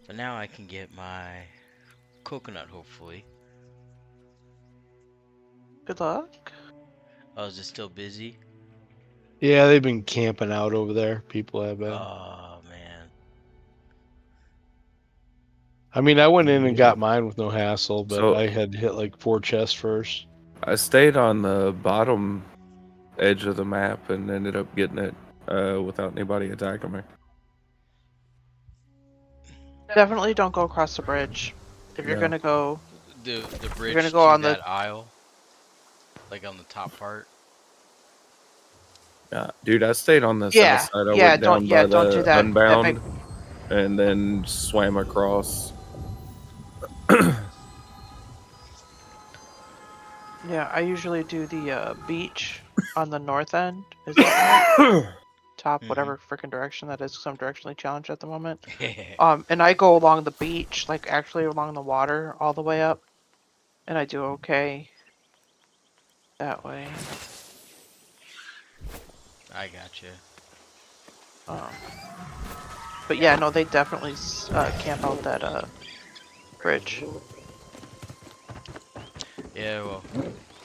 But now I can get my coconut, hopefully. Good luck. Oh, is it still busy? Yeah, they've been camping out over there. People have been. Oh, man. I mean, I went in and got mine with no hassle, but So I had to hit like 4 chests first. I stayed on the bottom edge of the map and ended up getting it without anybody attacking me. Definitely don't go across the bridge. If you're No. gonna go, The you're gonna bridge go to on the. that aisle, like on the top part. Yeah, dude, I stayed on the south Yeah, side. I yeah, went down by don't do the that. That make. Unbound and then swam across. Yeah, I usually do the beach on the north end. Is that north? Top, Mm-hmm. whatever freaking direction that is, 'cause I'm directionally challenged at the moment. Yeah. And I go along the beach, like actually along the water, all the way up, and I do okay that way. I gotcha. Um, but yeah, no, they definitely camp out that bridge. Yeah, well,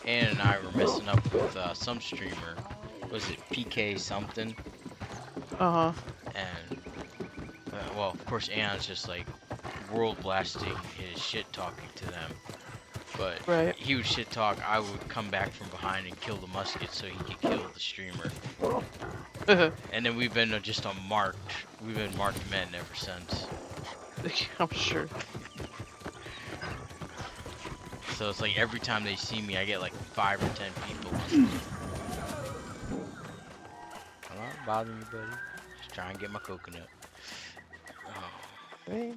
Ann and I were messing up with some streamer. Was it PK something? Uh huh. And, well, of course, Ann's just like world blasting his shit talking to them. But Right. he would shit talk, I would come back from behind and kill the musket so he could kill the streamer. And then we've been just we've been marked men ever since. I'm sure. So it's like every time they see me, I get like 5 or 10 people on me. I'm not bothering you, buddy. Just try and get my coconut. Oh. Wait.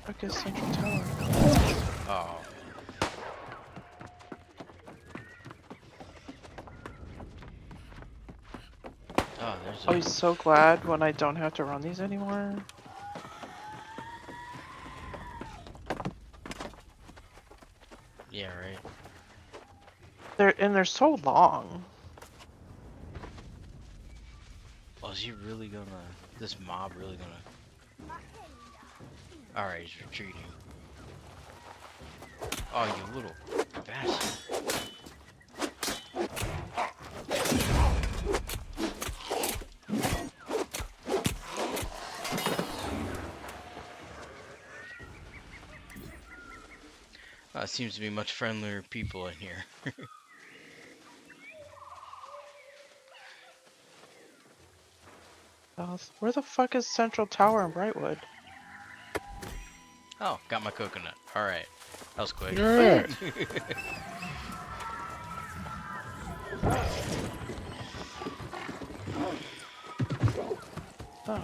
I guess Central Tower. Oh. Oh, there's I'll be so glad when I don't have to run these anymore. Yeah, right. They're so long. Oh, is he really gonna... This mob really gonna... Alright, he's retreating. Oh, you little bastard. Seems to be much friendlier people in here. Where the fuck is Central Tower in Brightwood? Oh, got my coconut. Alright. That was quick. Alright. Oh.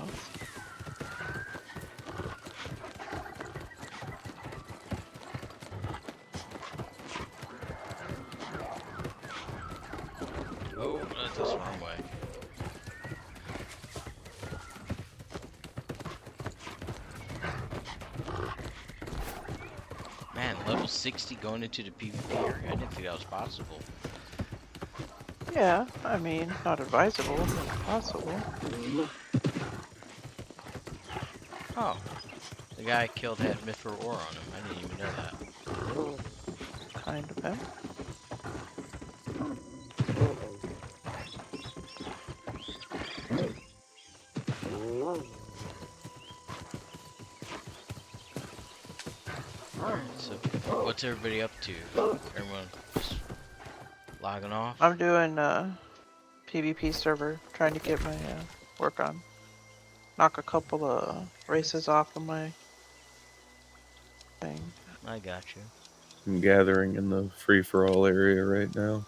Oh, that's the wrong way. Man, level 60 going into the PvP area. I didn't think that was possible. Yeah, I mean, not advisable, but possible. Oh, the guy killed had Mithril ore on him. I didn't even know that. Kind of him. Alright, so what's everybody up to? Everyone just logging off? I'm doing PvP server, trying to get my work on. Knock a couple of races off of my thing. I got you. I'm gathering in the free-for-all area right now.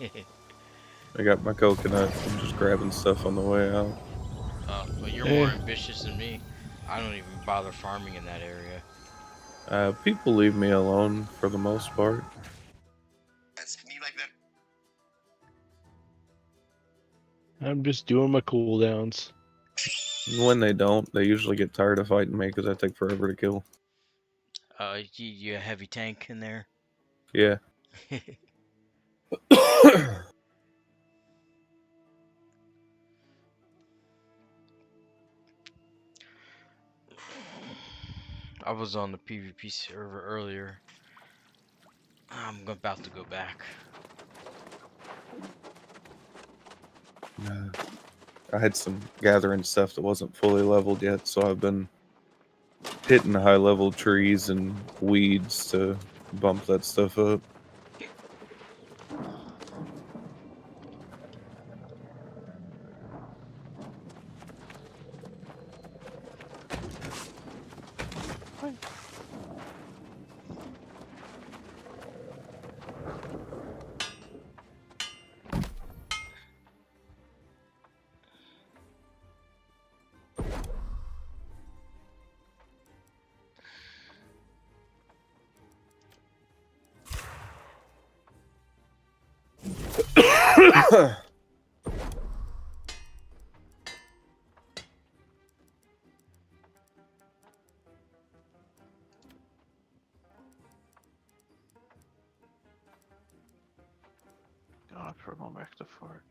I got my coconut. I'm just grabbing stuff on the way out. Well, you're more ambitious than me. I don't even bother farming in that area. People leave me alone for the most part. I'm just doing my cooldowns. When they don't, they usually get tired of fighting me because I take forever to kill. You a heavy tank in there? Yeah. I was on the PvP server earlier. I'm about to go back. I had some gathering stuff that wasn't fully leveled yet, so I've been hitting high level trees and weeds to bump that stuff up. God, we're going back to fort.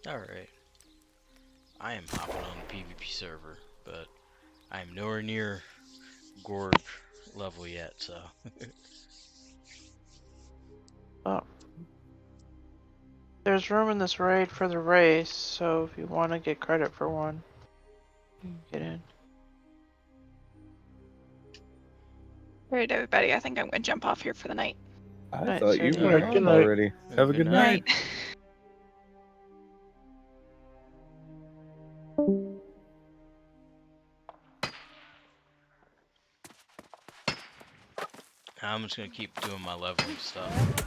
Alright. I am hopping on the PvP server, but I am nowhere near Gorg level yet, so. Oh. There's room in this raid for the race, so if you want to get credit for one, you can get in. Alright, everybody, I think I'm gonna jump off here for the night. I Night, thought sir. you were Alright, good on night. already. Have a good night. I'm just gonna keep doing my leveling stuff.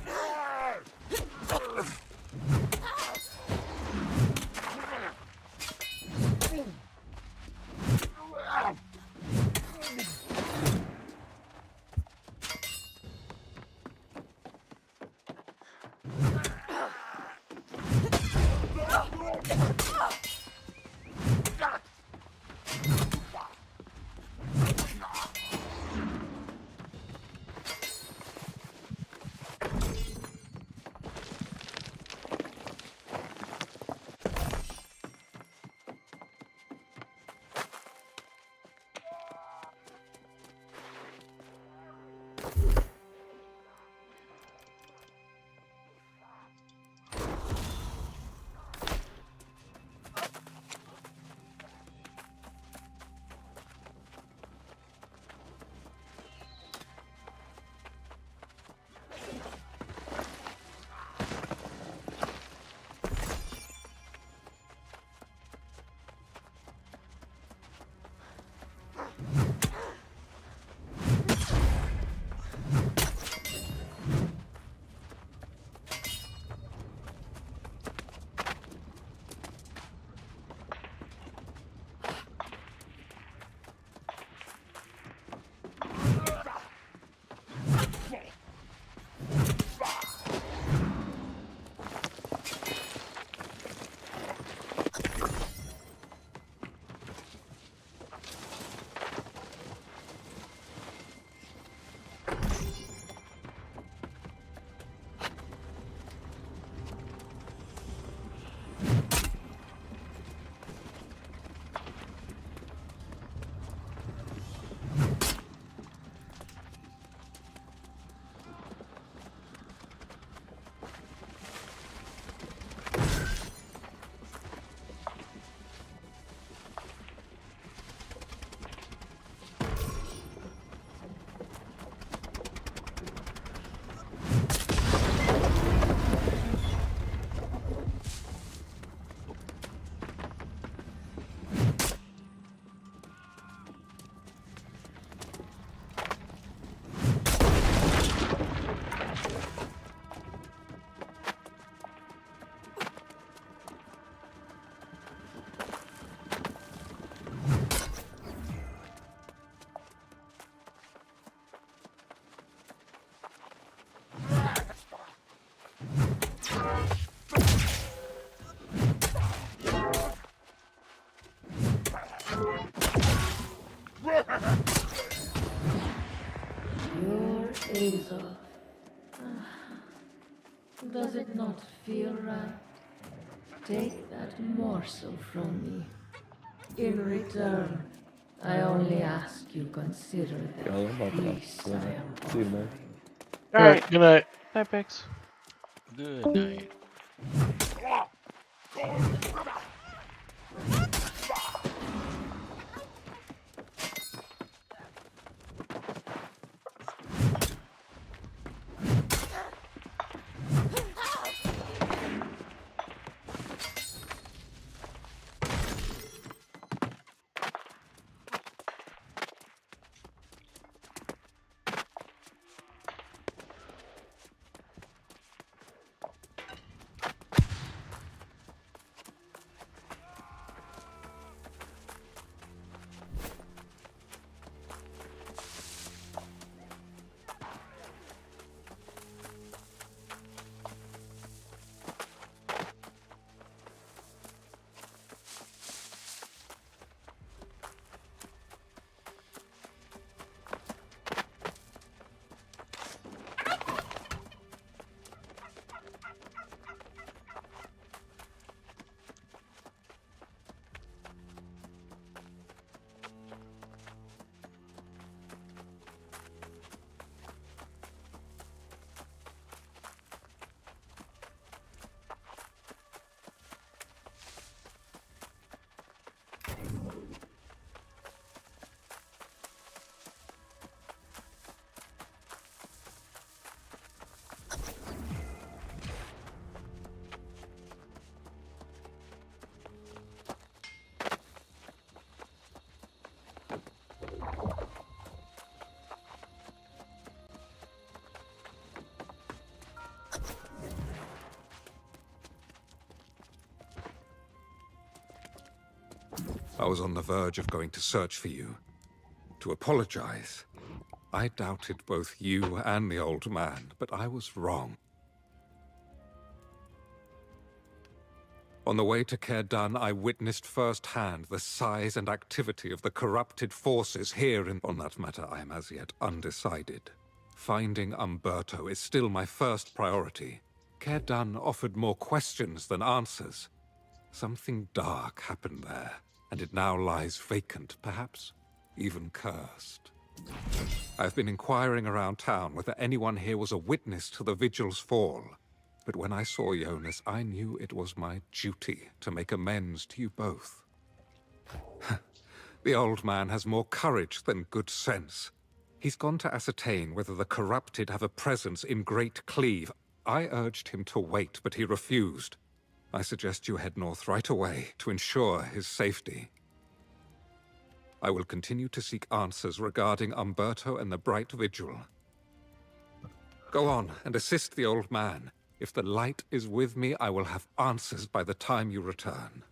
Does it not feel right? Take that morsel from me. In return, I only ask you consider Yeah, I'm not the gonna feast doing I that. am See you tomorrow. offering. Alright, Good night. night, Pix. Good night. I was on the verge of going to search for you, to apologize. I doubted both you and the old man, but I was wrong. On the way to Aeternum, I witnessed firsthand the size and activity of the corrupted forces here, and on that matter I am as yet undecided. Finding Umberto is still my first priority. Aeternum offered more questions than answers. Something dark happened there, and it now lies vacant, perhaps even cursed. I've been inquiring around town whether anyone here was a witness to the Vigil's fall. But when I saw Jonas, I knew it was my duty to make amends to you both. The old man has more courage than good sense. He's gone to ascertain whether the corrupted have a presence in Great Cleave. I urged him to wait, but he refused. I suggest you head north right away to ensure his safety. I will continue to seek answers regarding Umberto and the Bright Vigil. Go on and assist the old man. If the light is with me, I will have answers by the time you return.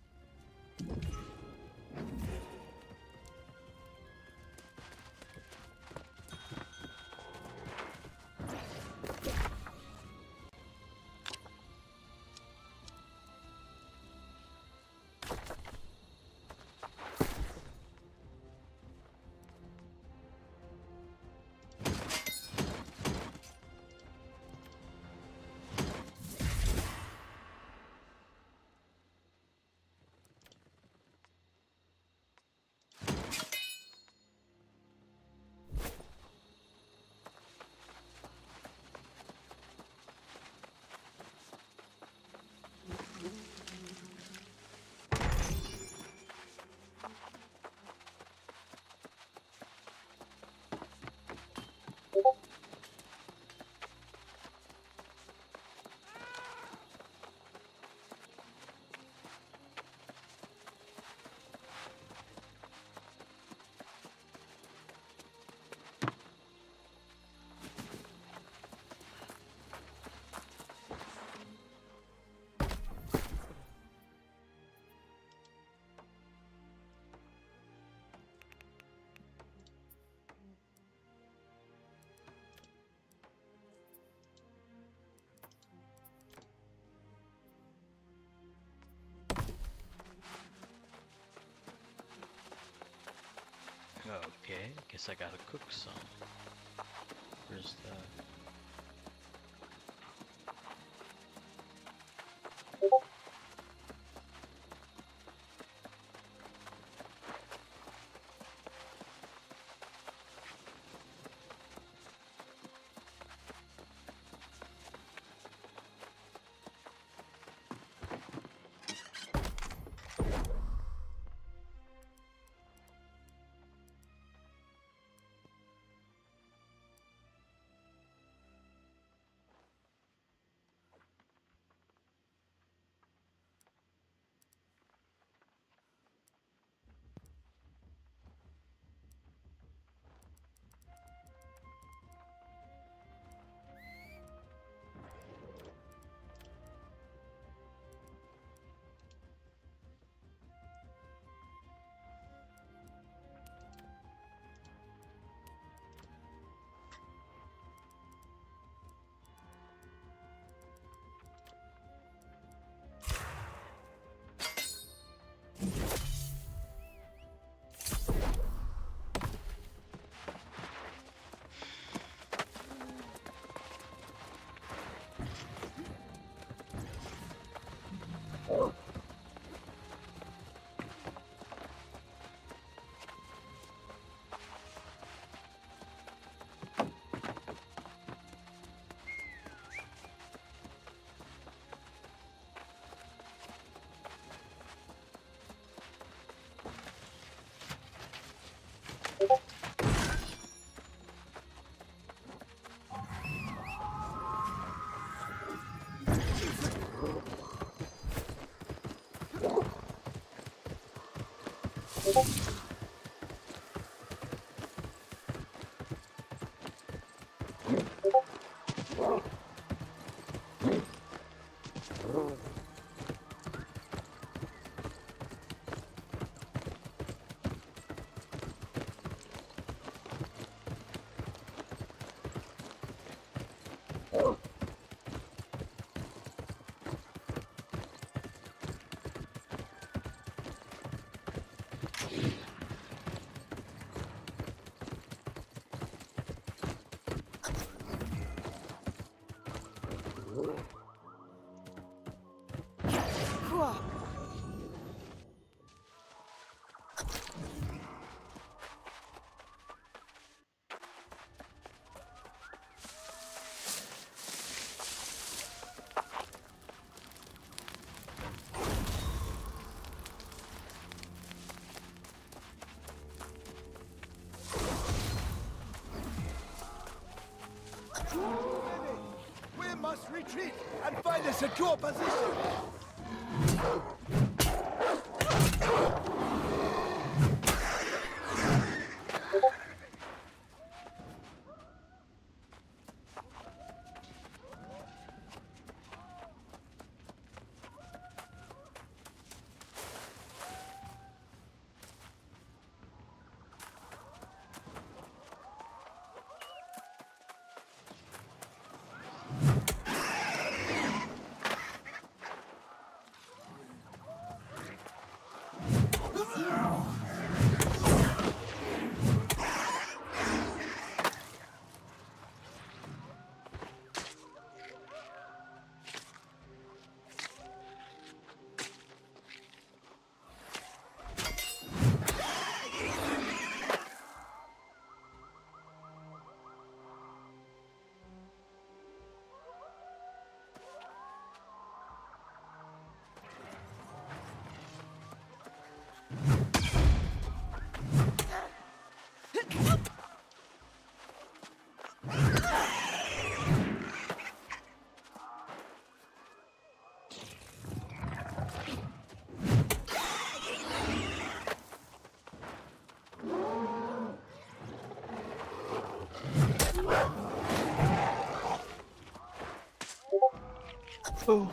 Okay, guess I gotta cook some. Where's the... We must retreat and find a secure position. Oh.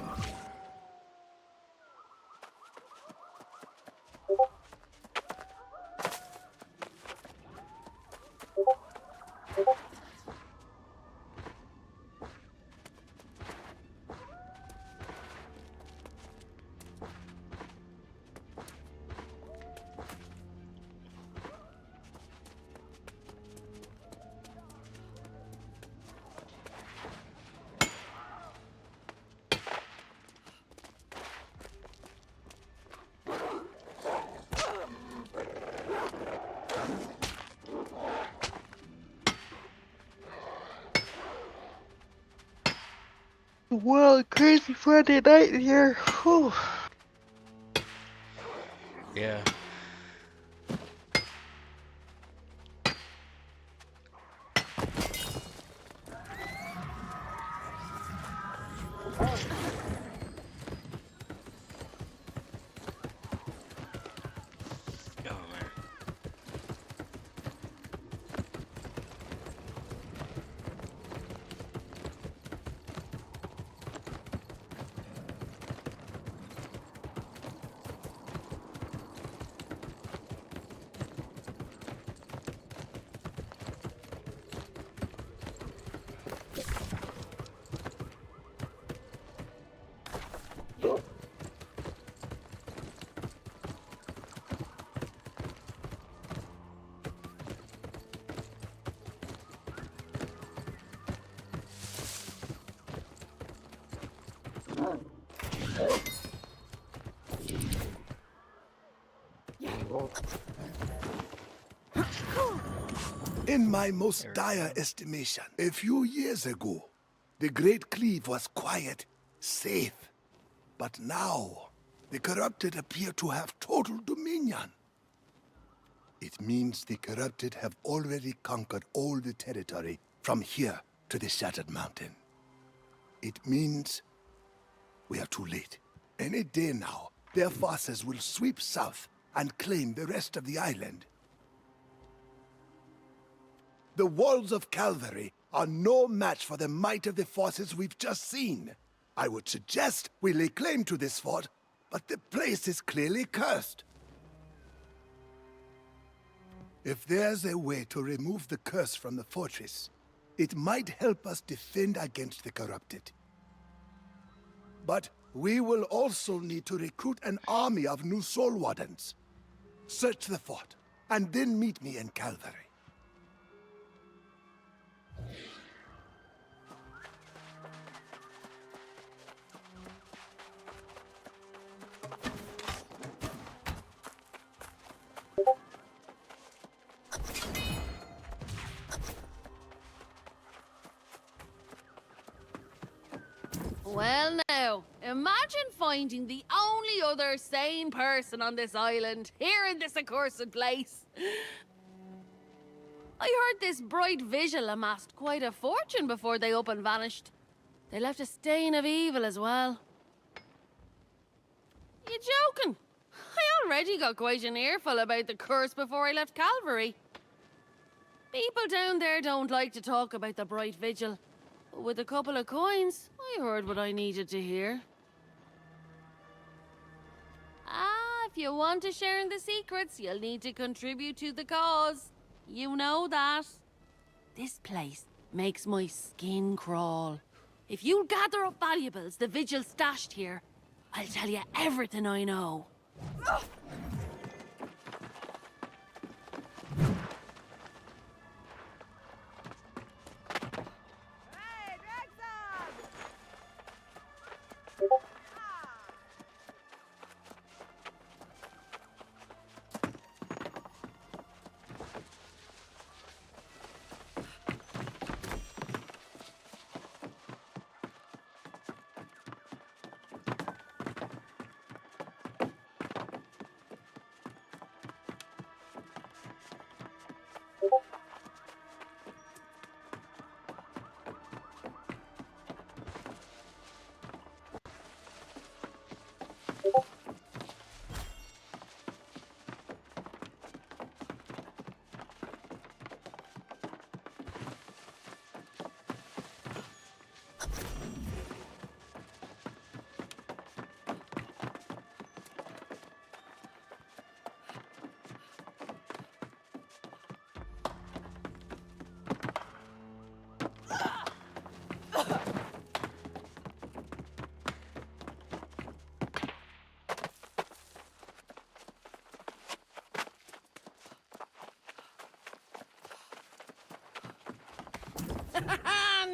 Wild, crazy Friday night here. Whew. Yeah. Oh man. In my most dire estimation, a few years ago, the Great Cleave was quiet, safe. But now, the corrupted appear to have total dominion. It means the corrupted have already conquered all the territory from here to the Shattered Mountain. It means we are too late. Any day now, their forces will sweep south and claim the rest of the island. The walls of Calvary are no match for the might of the forces we've just seen. I would suggest we lay claim to this fort, but the place is clearly cursed. If there's a way to remove the curse from the fortress, it might help us defend against the corrupted. But we will also need to recruit an army of new soul wardens. Search the fort, and then meet me in Calvary. Well now, imagine finding the only other sane person on this island, here in this accursed place. I heard this bright vigil amassed quite a fortune before they up and vanished. They left a stain of evil as well. You joking? I already got quite an earful about the curse before I left Calvary. People down there don't like to talk about the bright vigil. But with a couple of coins, I heard what I needed to hear. If you want to share in the secrets, you'll need to contribute to the cause. You know that. This place makes my skin crawl. If you'll gather up valuables the vigil stashed here, I'll tell you everything I know.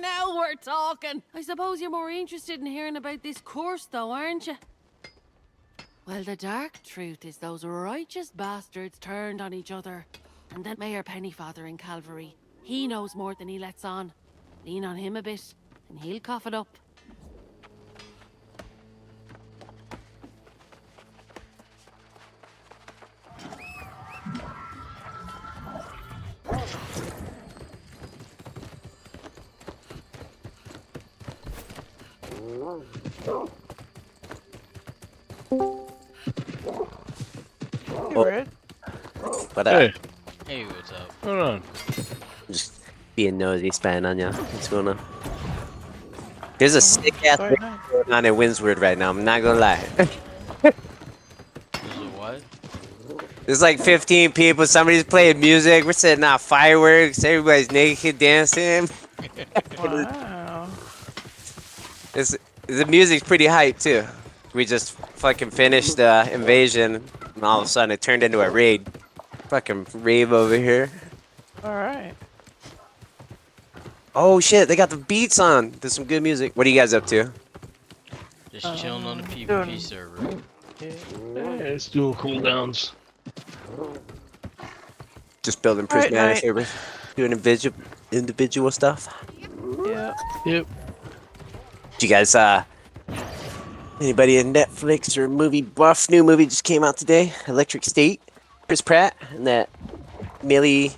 Now we're talking. I suppose you're more interested in hearing about this course, though, aren't you? Well, the dark truth is those righteous bastards turned on each other. And then Mayor Pennyfather in Calvary. He knows more than he lets on. Lean on him a bit, and he'll cough it up. Hey, Red. What up? Hey, Hey, what's up? what's going on? Just being nosy, spying on ya. What's going on? There's a sick ass Very thing nice. going on in Windsward right now. I'm not gonna lie. There's a what? There's like 15 people. Somebody's playing music. We're setting off fireworks. Everybody's naked dancing. Wow. The music's pretty hype too. We just fucking finished the invasion, and all of a sudden it turned into a raid. Fucking rave over here. Alright. Oh shit, they got the beats on. There's some good music. What are you guys up to? Just chilling on the PvP doing- server. Yeah, it's doing cooldowns. Just building Alright, prismatic night. over, doing individual stuff. Yeah. Yep. Did you guys anybody in Netflix or movie buff? New movie just came out today. Electric State. Chris Pratt and that Millie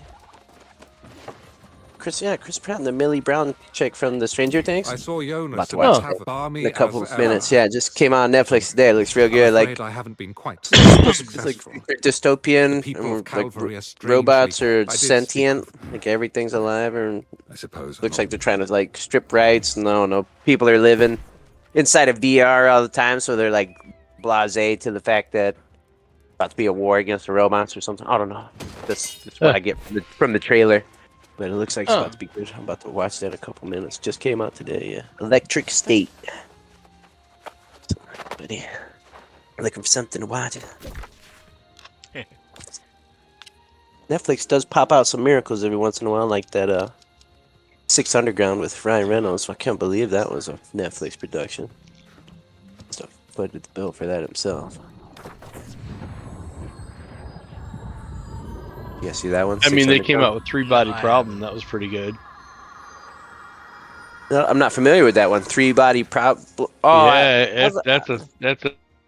Chris Pratt and the Millie Brown chick from the Stranger Things. I saw About Jonas to in the watch Oh. that balmy in a couple as of minutes. ever. Yeah, it just came out on Netflix today. It looks real I'm good. afraid Like I haven't been quite it's like successful. dystopian. The people of Like Calvary are strangely. robots are I did speak sentient. with them. Like everything's alive, and I suppose. looks like they're trying to like strip rights. No, people are living inside of VR all the time, so they're like blasé to the fact that about to be a war against the robots or something. I don't know. That's what I get from the trailer. But it looks like it's Oh. about to be good. I'm about to watch that in a couple minutes. Just came out today. Yeah, Electric State. Buddy, looking for something to watch. Netflix does pop out some miracles every once in a while, like that Six Underground with Ryan Reynolds. I can't believe that was a Netflix production. So footed the bill for that himself. You guys see that one? I mean, they came Underground? out with Three Body I Problem. That was pretty good. No, I'm not familiar with that one. Three Body Problem. Oh, Yeah, that's a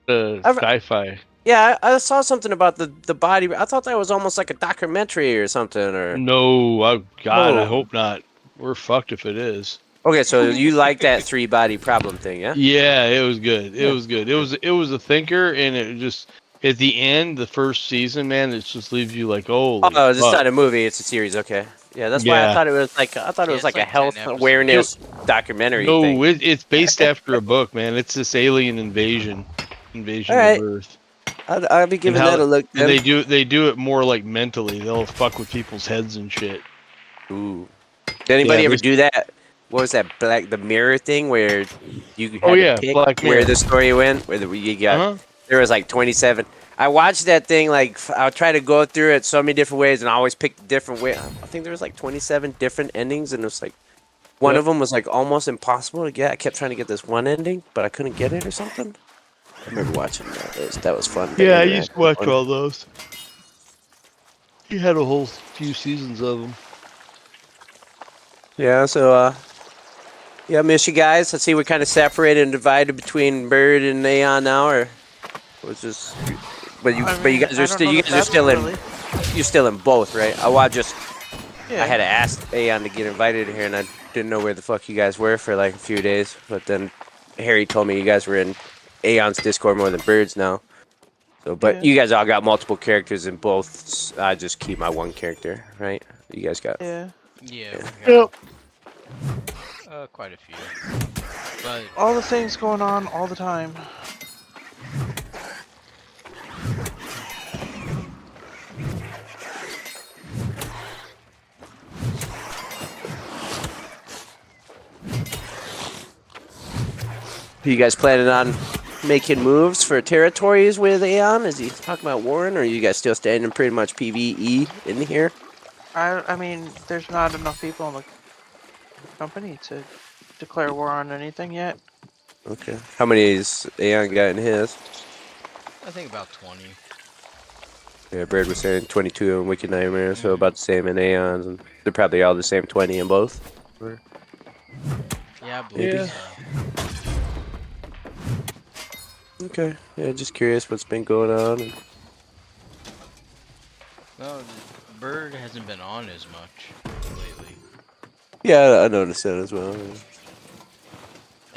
sci-fi. yeah, I saw something about the body. I thought that was almost like a documentary or something. Or No, God, I Oh. hope not. We're fucked if it is. okay, so you like that Three Body Problem thing, yeah? Yeah, it was good. It Yeah. was good. It was a thinker, and it just at the end, the first season, man, it just leaves you like, oh, Oh, it's not a movie; it's a series. Okay, yeah, that's why I Yeah. thought it was like Yeah, a it's like a like 10 health episodes. awareness documentary No, thing. it's based after a book, man. It's this alien invasion Alright. of Earth. I'll be giving And that a look. And Then. they do it more like mentally. They'll fuck with people's heads and shit. Ooh. Did anybody Yeah, ever this- do that? What was that the mirror thing where you had Oh, to yeah, pick Black where Mirror. the story went? Where you got Uh-huh. there was like 27. I watched that thing like I'll try to go through it so many different ways, and I always pick a different way. I think there was like 27 different endings, and it was like one Yep. of them was like almost impossible to get. I kept trying to get this one ending, but I couldn't get it or something. I remember watching that. That was fun. Yeah, I used to watch all those. You had a whole few seasons of them. Yeah, so yeah, miss you guys. Let's see, we're kind of separated and divided between Bird and Aeon now, or was this? But you guys are still you're still in both, right? I had to ask Aeon to get invited here, and I didn't know where the fuck you guys were for like a few days. But then Harry told me you guys were in Aeon's Discord more than Bird's now. So, but you guys all got multiple characters in both. I just keep my one character, right? You guys got. Yeah. Yeah, we got, quite a few. But All the things going on all the time. Are you guys planning on making moves for territories with Aeon? Is he talking about Warren, or are you guys still standing pretty much PvE in here? I mean, there's not enough people in the company to declare war on anything yet. Okay. How many is Aeon got in his? I think about 20. Yeah, Bird was saying 22 in Wicked Nightmare, so about the same in Aeon's, and they're probably all the same 20 in both. Or- Yeah, I believe so. Okay. Yeah, just curious what's been going on. And... No, Bird hasn't been on as much lately. Yeah, I noticed that as well. Yeah.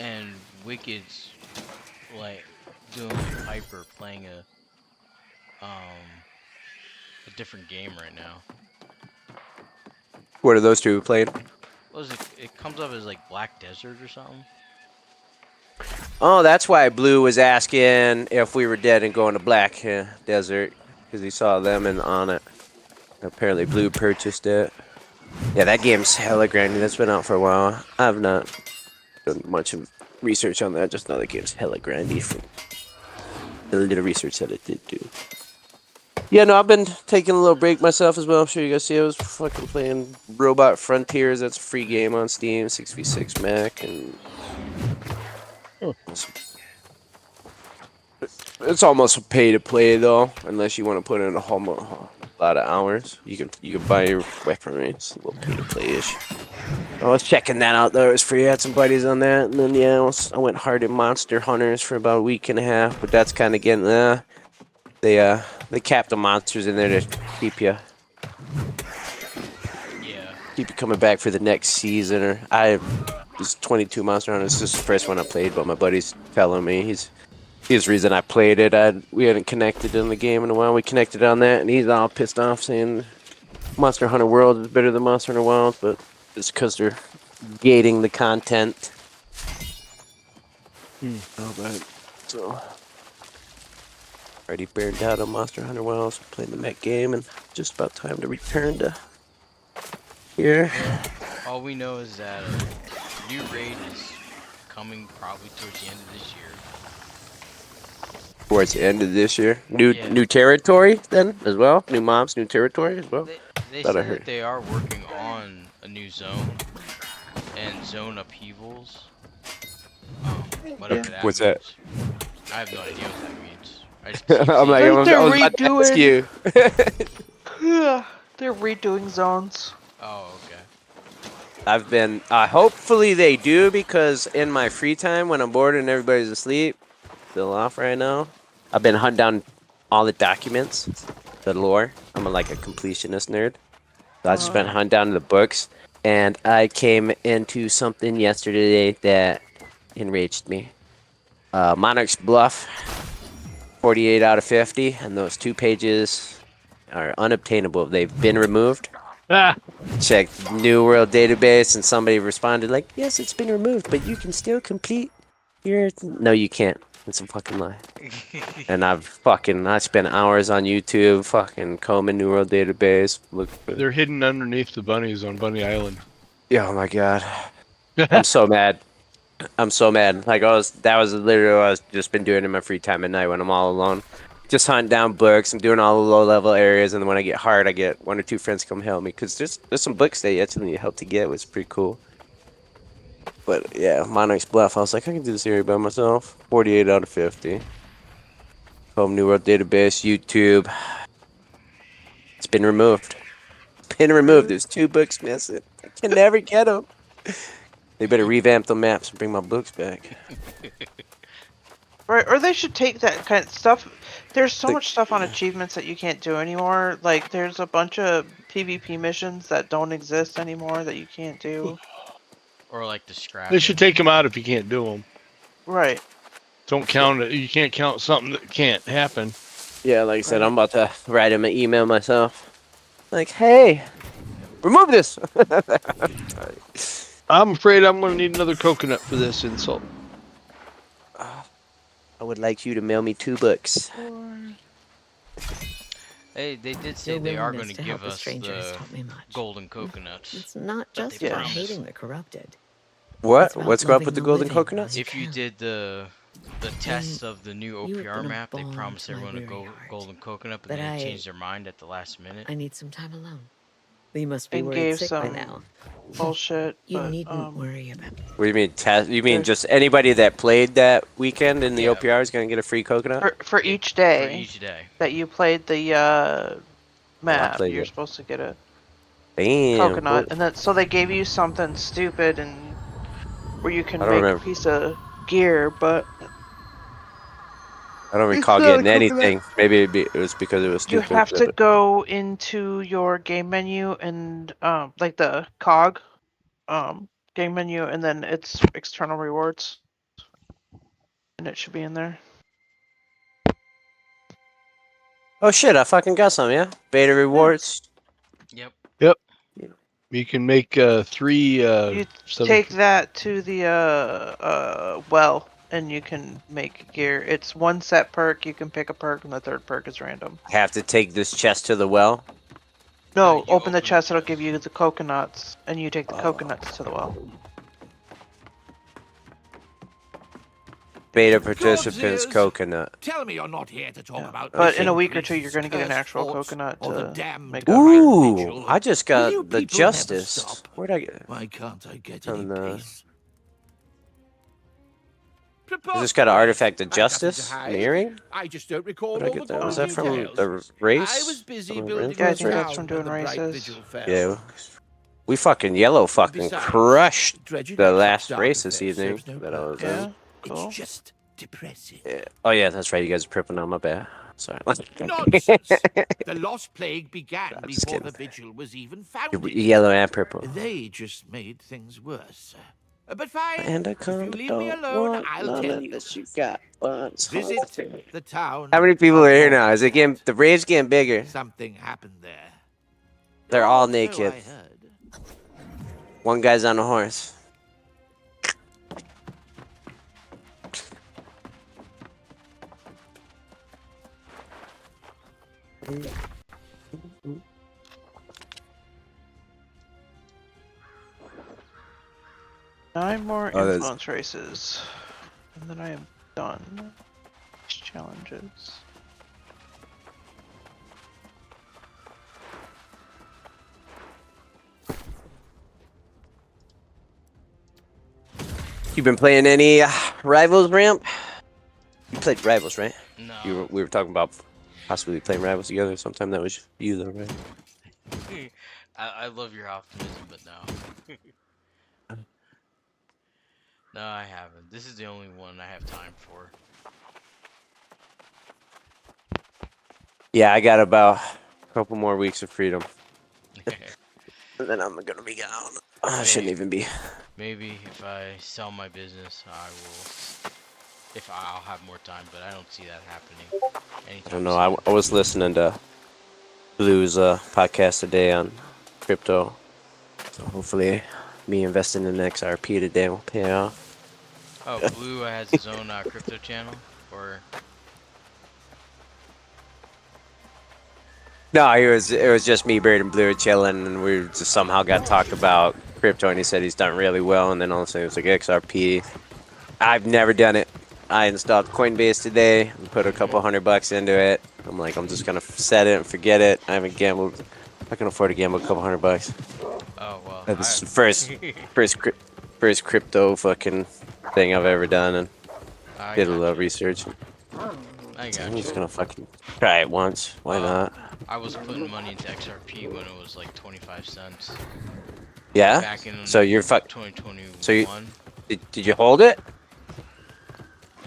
And Wicked's like doing like Piper playing a different game right now. What are those two playing? What was it? It comes up as like Black Desert or something. Oh, that's why Blue was asking if we were dead and going to Black Desert, because he saw them and on it. Apparently Blue purchased it. Yeah, that game's hella grindy. That's been out for a while. I have not done much of research on that. Just know that game's hella grindy from the little research that it did do. Yeah, no, I've been taking a little break myself as well. I'm sure you guys see I was fucking playing Robot Frontiers. That's a free game on Steam, 6v6 Mac, and it's almost a pay to play though, unless you want to put in a whole lot of hours. You can buy your weaponry. It's a little pay to play ish. I was checking that out though. It was free. I had some buddies on that, and then yeah, I went hard in Monster Hunters for about a week and a half. But that's kind of getting they cap the monsters in there to keep you. Yeah. keep coming back for the next season. Or this 22 Monster Hunter. This is the first one I played, but my buddy's telling me he's the reason I played it. We hadn't connected in the game in a while. We connected on that, and he's all pissed off saying Monster Hunter World is better than Monster Hunter Wild, but it's because they're gating the content. So already burned out on Monster Hunter Wild, so playing the mech game, and just about time to return to here. All we know is that a new raid is coming probably towards the end of this year. Towards the end of this year, new Yeah. new territory then as well. New mobs, new territory as well. They Thought I said heard. that they are working on a new zone and zone upheavals. Whatever that What's means. I have no idea what that means. I just I'm keep like, seeing- I was about to ask you. They're redoing zones. Oh, okay. I've been. Hopefully they do, because in my free time when I'm bored and everybody's asleep, still off right now, I've been hunting down all the documents, the lore. I'm like a completionist nerd. So I just been hunting down the books, and I came into something yesterday that enraged me. Monarch's Bluff, 48 out of 50, and those 2 pages are unobtainable. They've been removed. Checked New World database, and somebody responded like, "Yes, it's been removed, but you can still complete your." No, you can't. It's a fucking lie. And I spent hours on YouTube, fucking combing New World database. Look. They're hidden underneath the bunnies on Bunny Island. Yeah, oh my god, I'm so mad. I'm so mad. Like that was literally what I've just been doing in my free time at night when I'm all alone. Just hunting down books. I'm doing all the low-level areas, and then when I get hard, I get 1 or 2 friends come help me, because there's some books that you actually need help to get, which is pretty cool. But yeah, Monarch's Bluff, I was like, I can do this area by myself. 48 out of 50. Home New World database, YouTube. It's been removed. Been removed. There's 2 books missing. I can never get them. They better revamp the maps and bring my books back. Right, or they should take that kind of stuff. There's so much stuff on achievements that you can't do anymore. Like, there's a bunch of PvP missions that don't exist anymore that you can't do. Or like the scrap. They should take them out if you can't do them. Right. Don't count it. You can't count something that can't happen. Yeah, like I said, I'm about to write him an email myself. Like, hey, remove this. I'm afraid I'm going to need another coconut for this insult. I would like you to mail me 2 books. Hey, they did say Your they are willingness going to to help give a us stranger has the taught me much. golden coconuts. It's not that just they about promised. hating the corrupted. What? It's about What's going up loving with the the golden living coconuts? while If you did the tests of the new you have OPR been a map, they balm promised to my everyone a weary heart. golden coconut, but But then they I- changed their mind at the last minute. I need some time alone. You must be And worried gave sick by some now. bullshit. You but, needn't worry about it. What do you mean? You mean There's- just anybody that played that weekend in the Yeah. OPR is going to get a free coconut? For each For day each day. that you played the map, played you're it. supposed to get a Damn. coconut, what- and then so they gave you something stupid and where you can I make don't a remember. piece of gear, but I don't It's recall not a getting coconut. anything. Maybe it was because it was you stupid. have to go into your game menu and like the cog game menu, and then it's external rewards, and it should be in there. Oh shit! I fucking got some. Yeah, beta rewards. Yep. You can make 3. You 7 take that to the well, and you can make gear. It's 1 set perk. You can pick a perk, and the 3rd perk is random. I have to take this chest to the well. No, you open the open chest. It'll give you the coconuts, and you take the coconuts to the well. Beta participants Godzillas. coconut. Tell me you're not here to talk about But in a missing week or 2, priests, you're going to get an cursed actual forts, coconut or the to damned make right a Ooh! ritual. I just Will got you the people never justice. stop? Where'd I get? Why can't I get From any the- peace? I just got an artifact of I've nothing justice. to hide. An earring? I just don't recall Where'd I all get the that? Was gory that from details. the race? I was busy From the building Yeah, I a think that's town from when doing the bright races. vigil fell. Yeah. We fucking yellow fucking Besides, crushed dredging the that last dark race this affair evening serves no that I was Yeah, in. cool. It's just depressing. Yeah. Oh yeah, that's right. You guys are tripping on my bad. Sorry. Nonsense! The Lost Plague began I'm just before the kidding. Vigil was even You're founded. yellow and purple. They just made things worse. But fine, And I if you kinda leave me don't alone, want I'll none tell you. unless you got one. Visit the town. How many people of are here now? Mormont. Is it getting the rave's getting bigger? Something happened there. They're all Or so naked. I heard. One guy's on a horse. Nine more Oh, there's- influence races. And then I am done. Challenges. You been playing any Rivals, Ramp? You played Rivals, right? No. We were talking about possibly playing Rivals together sometime. That was you, though, right? I love your optimism, but no. No, I haven't. This is the only one I have time for. Yeah, I got about a couple more weeks of freedom. And then I'm gonna be gone. I shouldn't even be. Maybe if I sell my business, I will. If I'll have more time, but I don't see that happening. I don't know. I was listening to Blue's podcast today on crypto. So hopefully, me investing in XRP today will pay off. Oh, Blue has his own crypto channel, or No, it was just me, Bird, and Blue chilling, and we just somehow got talk about crypto, and he said he's done really well, and then all of a sudden it was like XRP. I've never done it. I installed Coinbase today and put a couple $100 into it. I'm like, I'm just gonna set it and forget it. I haven't gambled. I can afford to gamble a couple $100. oh well. That's the first crypto fucking thing I've ever done, and I did a got little you. research. I got I'm you. just gonna fucking try it once. Why not? I was putting money into XRP when it was like 25 cents. Yeah. Back in So you're 2021. So did you hold it?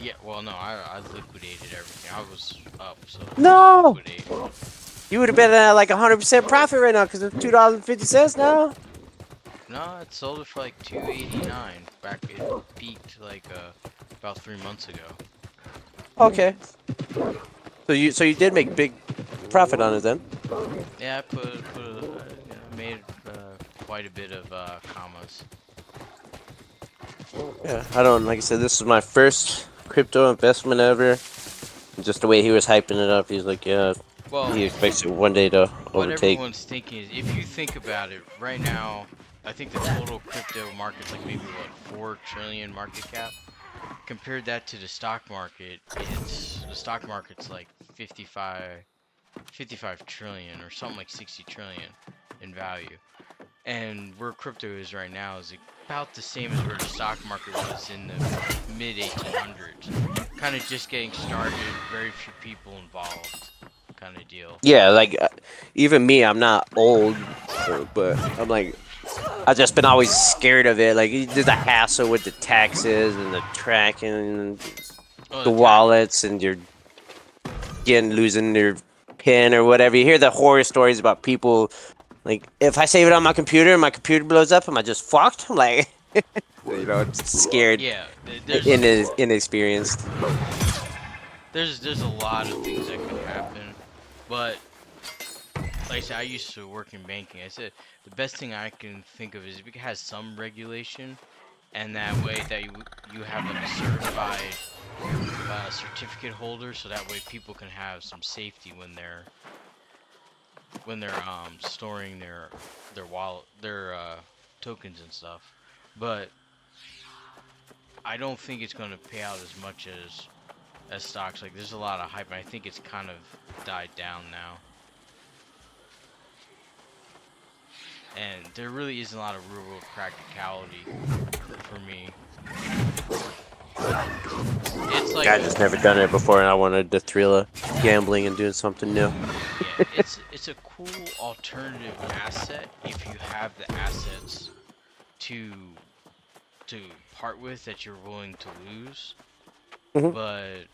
Yeah. Well, no, I liquidated everything. I was up, so. No! Liquidate. You would have been at like 100% profit right now because it's $2.50 now. No, it sold it for like 289. Back it peaked like about 3 months ago. Okay. So you did make big profit on it then? Yeah, I made quite a bit of commas. Yeah, I don't, like I said, this is my first crypto investment ever. Just the way he was hyping it up, he's like, yeah, Well, he expects it one day to what overtake. everyone's thinking is, if you think about it, right now, I think the total crypto market's like maybe what, 4 trillion market cap. Compared that to the stock market, the stock market's like 55 trillion or something like 60 trillion in value. And where crypto is right now is about the same as where the stock market was in the mid 1800s. Kind of just getting started, very few people involved, kind of deal. Yeah, like even me, I'm not old, but I'm like, I've just been always scared of it. Like there's the hassle with the taxes and the tracking, and the wallets, and you're losing your pin or whatever. You hear the horror stories about people. Like, if I save it on my computer and my computer blows up, am I just fucked? I'm like, you know, scared. Yeah, inexperienced. There's a lot of things that could happen, but like I said, I used to work in banking. I said the best thing I can think of is if it has some regulation, and that way that you have like a certified certificate holder, so that way people can have some safety when they're storing their wallet, their tokens and stuff. But I don't think it's gonna pay out as much as stocks. Like there's a lot of hype, and I think it's kind of died down now. And there really isn't a lot of real practicality for me. It's like I just never done it before, and I wanted the thrill of gambling and doing something new. Yeah, it's a cool alternative asset if you have the assets to part with that you're willing to lose. Mhm. But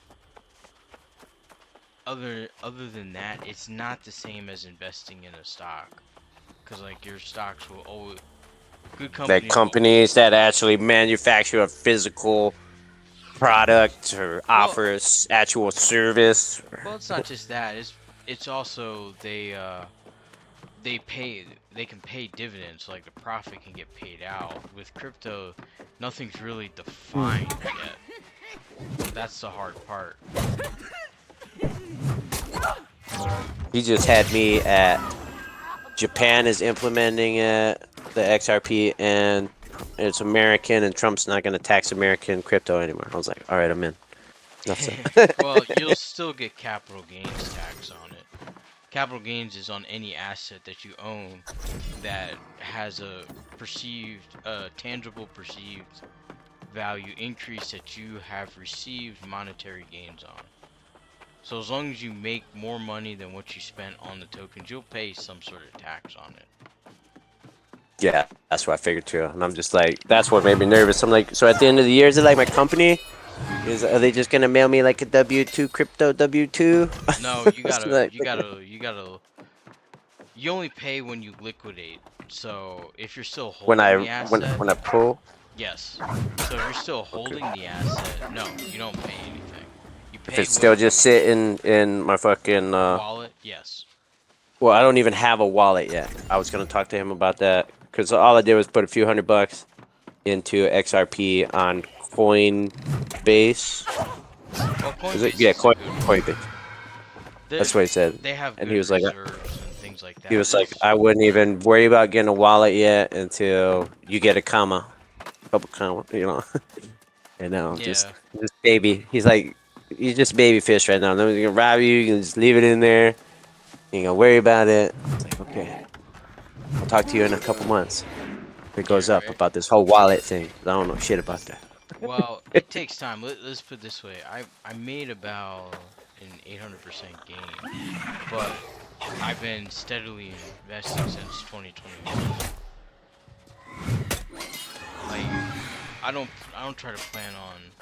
other than that, it's not the same as investing in a stock. Cause like your stocks will always good Like companies will companies that actually manufacture a physical product or well offers actual service. well it's not just that. It's also they can pay dividends, so like the profit can get paid out. With crypto, nothing's really defined yet. That's the hard part. He just had me at Japan is implementing it, the XRP, and it's American, and Trump's not going to tax American crypto anymore. I was like, all right, I'm in. That's it. Well, you'll still get capital gains tax on it. Capital gains is on any asset that you own that has a tangible perceived value increase that you have received monetary gains on. So as long as you make more money than what you spent on the tokens, you'll pay some sort of tax on it. Yeah, that's what I figured too. And I'm just like, that's what made me nervous. I'm like, so at the end of the year, is it like my company? Are they just gonna mail me like a W-2 crypto W-2? No, you only pay when you liquidate. So if you're still when holding the asset, I pull. yes. So if you're still holding the asset, no, you don't pay anything. You If pay it's still when just sitting in my fucking wallet, yes. well, I don't even have a wallet yet. I was gonna talk to him about that because all I did was put a few $100 into XRP on Coinbase. Well, Is it? Coinbase Yeah, is a good one. Coinbase. That's what he said. They have And good he was like, reserves and things like that. he was like, I wouldn't even worry about getting a wallet yet until you get a couple comma, you know. And now just baby. He's like, you just baby fish right now. Nobody's gonna rob you. You can just leave it in there. You ain't gonna worry about it. It's like, okay, I'll talk to you in a couple months. If it goes up about this whole wallet thing. I don't know shit about that. Well, it takes time. Let's put it this way. I made about an 800% gain, but I've been steadily investing since 2021. Like, I don't try to plan on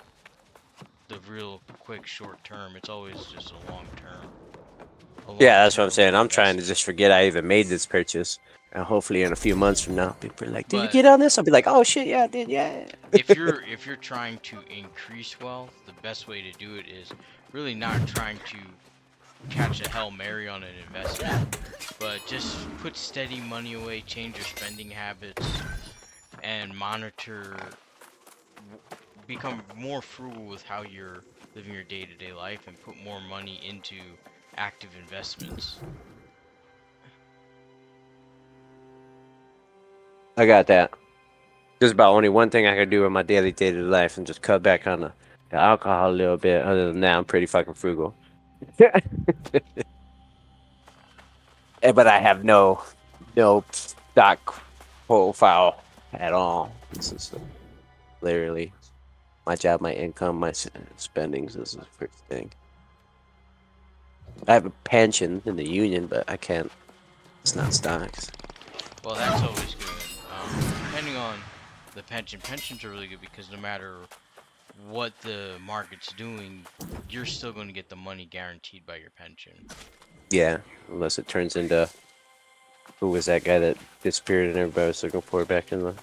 the real quick short term. It's always just a long term. Yeah, that's what I'm saying. I'm trying to just forget I even made this purchase. And hopefully in a few months from now, people are like, did you get on this? I'll be like, oh shit, yeah, I did, yeah. if you're trying to increase wealth, the best way to do it is really not trying to catch a Hail Mary on an investment, but just put steady money away, change your spending habits, and become more frugal with how you're living your day-to-day life, and put more money into active investments. I got that. There's about only one thing I can do in my daily life and just cut back on the alcohol a little bit. Other than that, I'm pretty fucking frugal. But I have no stock profile at all. This is literally my job, my income, my spendings. This is the first thing. I have a pension in the union, but I can't. It's not stocks. Well, that's always good. Depending on the pensions are really good because no matter what the market's doing, you're still going to get the money guaranteed by your pension. Yeah, unless it turns into who was that guy that disappeared and everybody was looking for it back in the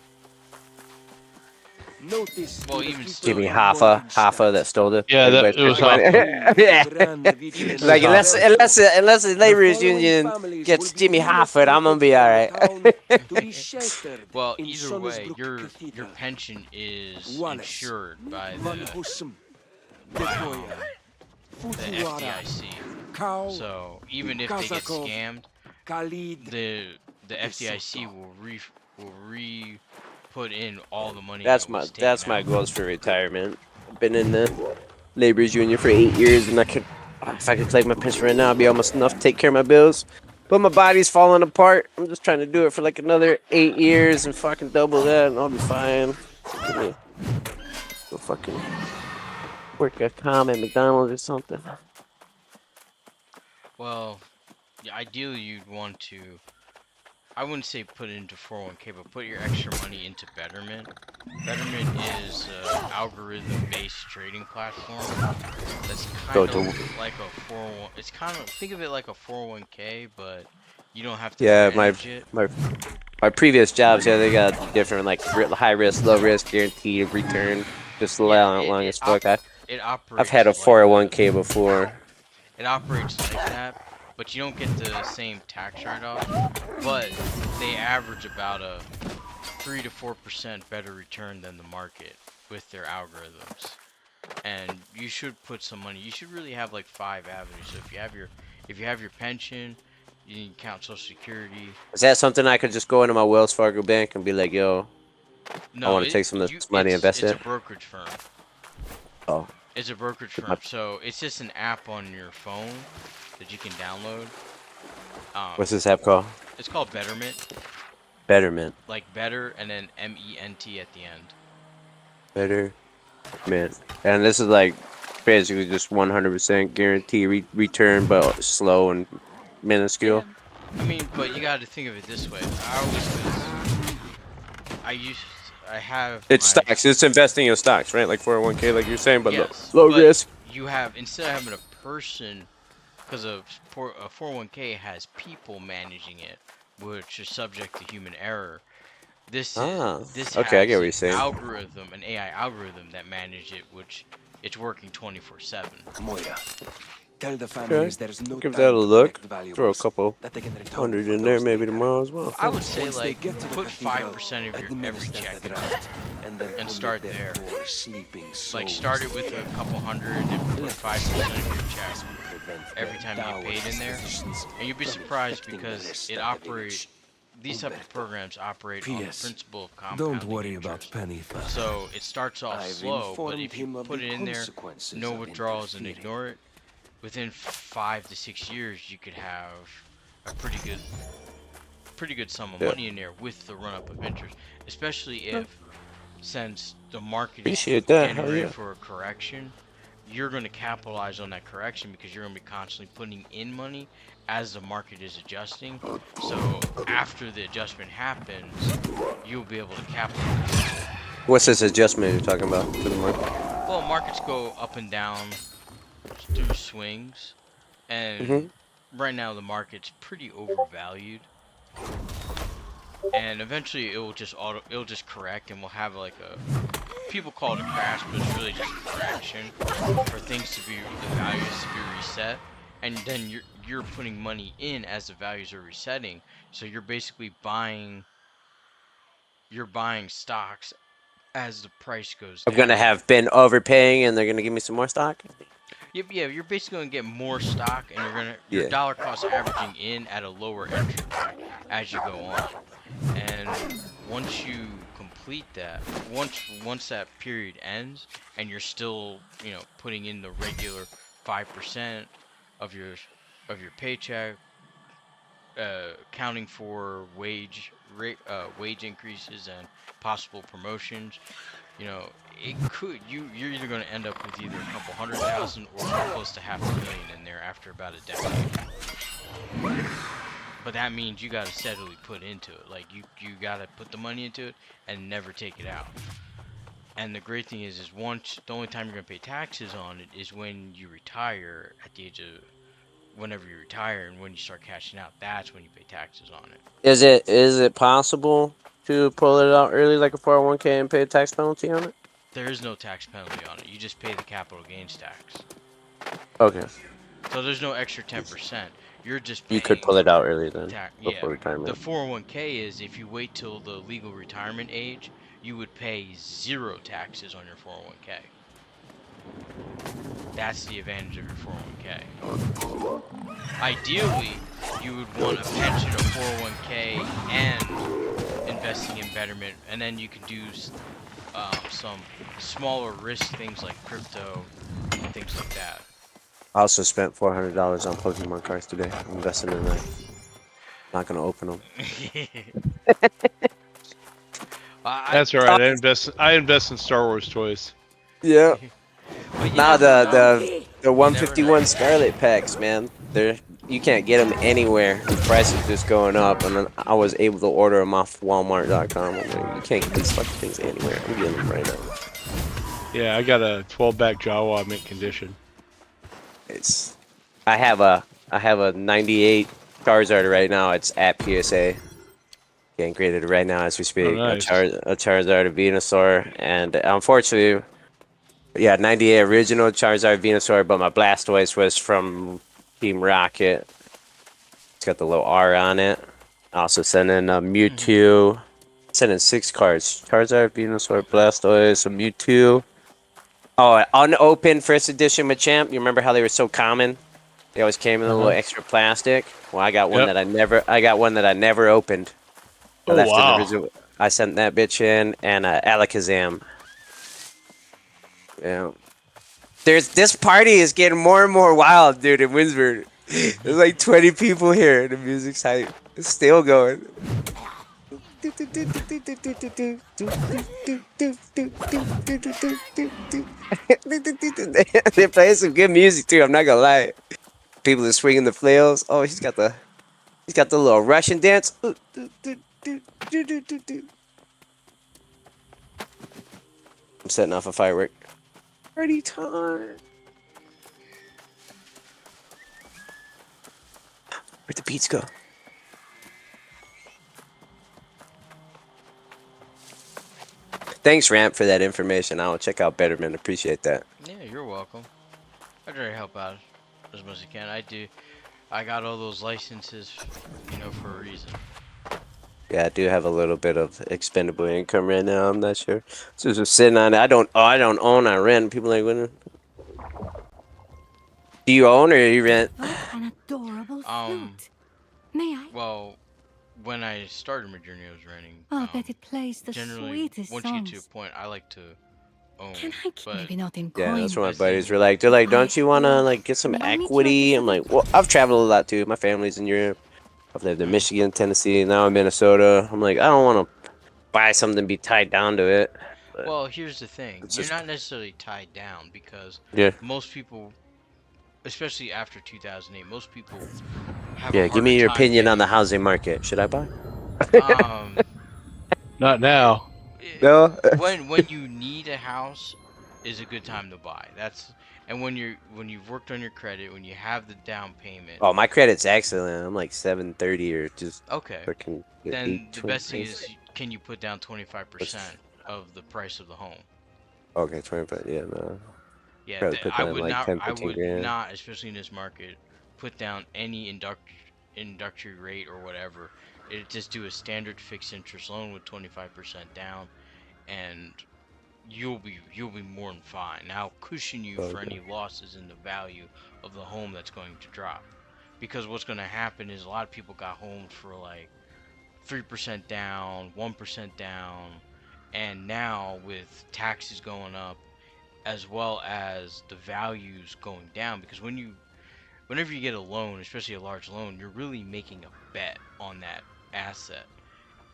Well, even still, Jimmy Hoffa that stole it. Yeah, it was Hoffa. Yeah. Like unless the laborers union gets Jimmy Hoffa, I'm gonna be all right. Well, either way, your pension is insured by the FDIC. So even if they get scammed, the FDIC will put in all the money. That's my goals for retirement. I've been in the laborers union for 8 years, and if I could take my pension right now, it'd be almost enough to take care of my bills. But my body's falling apart. I'm just trying to do it for like another 8 years and fucking double that, and I'll be fine. Go fucking work a com at McDonald's or something. Well, ideally you'd want to I wouldn't say put it into 401k, but put your extra money into Betterment. Betterment is an algorithm-based trading platform that's Go kind to of like a 401. It's kind of think of it like a 401k, but you don't have to yeah, manage it. my previous jobs, yeah, they got different like high risk, low risk, guaranteed return, just Yeah, long it as fuck. it I've had operates a like that. 401k before. It operates like that, but you don't get the same tax write-off. But they average about a 3 to 4% better return than the market with their algorithms. And you should put some money. You should really have like 5 avenues. So if you have your pension, you can count Social Security. Is that something I could just go into my Wells Fargo bank and be like, yo, I No, want to take some of this money and invest it's a it? brokerage firm. Oh, It's a brokerage firm. So it's just an app on your phone that you can download. what's this app called? It's called Betterment. Betterment. Like better and then MENT at the end. Betterment. And this is like basically just 100% guarantee return, but slow and minuscule. Damn. I mean, but you got to think of it this way. I have It's my stocks. It's investing in stocks, right? Like 401k, like you're saying, but yes, low but risk. you have instead of having a person, because a 401k has people managing it, which is subject to human error. This Okay, I has get what you're an saying. algorithm, an AI algorithm that manages it, which it's working 24/7. Moira, tell the Okay, families there's no give time that a to look. collect valuables, Throw a couple that they can return hundred for in there those maybe they tomorrow got. as well. I would say Once they like get to the put cathedral, 5% of your every administer check the in draft, and then and commit start their there. poor sleeping Like souls start it to with the a couple hundred and put 5% of your check prevent every their time you get paid in there, physicians and you'd be from surprised infecting the because rest it of the operates. village. These type of Umberto. programs operate on the P.S. principle of Don't compounding worry about interest. Pennyfa. So it starts off I've slow, but informed if you him of put the it in there, consequences no of withdrawals and interfering. ignore it, within 5 to 6 years you could have a pretty good sum of Yeah. money in there with the run up of interest, especially if since the market is Appreciate that. getting Hell ready yeah. for a correction, you're going to capitalize on that correction because you're going to be constantly putting in money as the market is adjusting. So after the adjustment happens, you'll be able to capitalize. What's this adjustment you're talking about to the market? Well, markets go up and down through swings, and right now the market's pretty overvalued. And eventually it'll just correct, and we'll have like a people call it a crash, but it's really just a correction for the values to be reset, and then you're putting money in as the values are resetting. So you're basically buying stocks as the price goes I'm gonna down. have been overpaying, and they're gonna give me some more stock. Yep, yeah, you're basically gonna get more stock, and your Yeah. dollar cost averaging in at a lower entry point as you go on. And once you complete that, once that period ends, and you're still, putting in the regular 5% of your paycheck, counting for wage increases and possible promotions, you're either going to end up with either a couple 100,000 or close to $500,000 in there after about a decade. But that means you got to steadily put into it. Like you got to put the money into it and never take it out. And the great thing is the only time you're going to pay taxes on it is when you retire at the age of whenever you retire, and when you start cashing out, that's when you pay taxes on it. Is it possible to pull it out early like a 401k and pay a tax penalty on it? There is no tax penalty on it. You just pay the capital gains tax. Okay. So there's no extra 10%. You're just paying. You could pull it out early then, before Yeah. retirement. The 401k is if you wait till the legal retirement age, you would pay 0 taxes on your 401k. That's the advantage of your 401k. Ideally, you would want a pension, a 401k, and investing in Betterment, and then you can do some smaller risk things like crypto and things like that. I also spent $400 on Pokemon cards today. I'm investing in that. Not gonna open them. That's all right. I invest in Star Wars toys. Yeah. But Nah, the 151 Scarlet packs, man. They're you can't get them anywhere. The price is just going up, and then I was able to order them off Walmart.com. I'm like, you can't get these fucking things anywhere. I'm getting them right now. Yeah, I got a 12-back Jawa mint condition. It's I have a 98 Charizard right now. It's at PSA. Getting graded right now as we speak. nice. A Charizard, a Venusaur, and unfortunately, yeah, 98 original Charizard, Venusaur, but my Blastoise was from Team Rocket. It's got the little R on it. Also sending a Mewtwo. Sending 6 cards. Charizard, Venusaur, Blastoise, a Mewtwo. Oh, an unopened first edition Machamp. You remember how they were so common? They always came in a little extra plastic. Well, I got one Yep. that I never opened. I Oh, left it in the wow. original. I sent that bitch in and Alakazam. Yeah. This party is getting more and more wild, dude, in Winsburg. There's like 20 people here. The music's hype. It's still going. They're playing some good music too. I'm not gonna lie. People are swinging the flails. Oh, he's got the little Russian dance. I'm setting off a firework. Party time. Where'd the beats go? Thanks, Ramp, for that information. I'll check out Betterment. Appreciate that. Yeah, you're welcome. I try to help out as much as I can. I got all those licenses, you know, for a reason. Yeah, I do have a little bit of expendable income right now. I'm not sure. So just sitting on it. I don't own. I rent. People are like, do you own or do you rent? An adorable flute. May I? Well, when I started my journey, I was renting. I bet it plays the Generally, sweetest once you get to a songs. point, I like to own. Can I keep maybe not in Yeah, that's coin? what my buddies were like. They're like, don't you want to like get some equity? I'm like, well, I've traveled a lot too. My family's in Europe. I've lived in Michigan, Tennessee, now in Minnesota. I'm like, I don't want to buy something and be tied down to it. But Well, here's the thing. it's You're just- not necessarily tied down because Yeah. most people, especially after 2008, most people have Yeah, a give me harder your time opinion on the housing market. Should I buy? Not now. No. when you need a house is a good time to buy. And when you've worked on your credit, when you have the down payment. Oh, my credit's excellent. I'm like 730 or just Okay. freaking Then the 820. best thing is, can you put down 25% of the price of the home? Okay, 25. Yeah, no. Yeah, Probably put I down would like not. 10, I 15 would grand. not, especially in this market, put down any introductory rate or whatever. Just do a standard fixed interest loan with 25% down, and you'll be more than fine. Now, cushion you for any losses in the value of the home that's going to drop, because what's going to happen is a lot of people got homes for like 3% down, 1% down, and now with taxes going up, as well as the values going down, because whenever you get a loan, especially a large loan, you're really making a bet on that asset,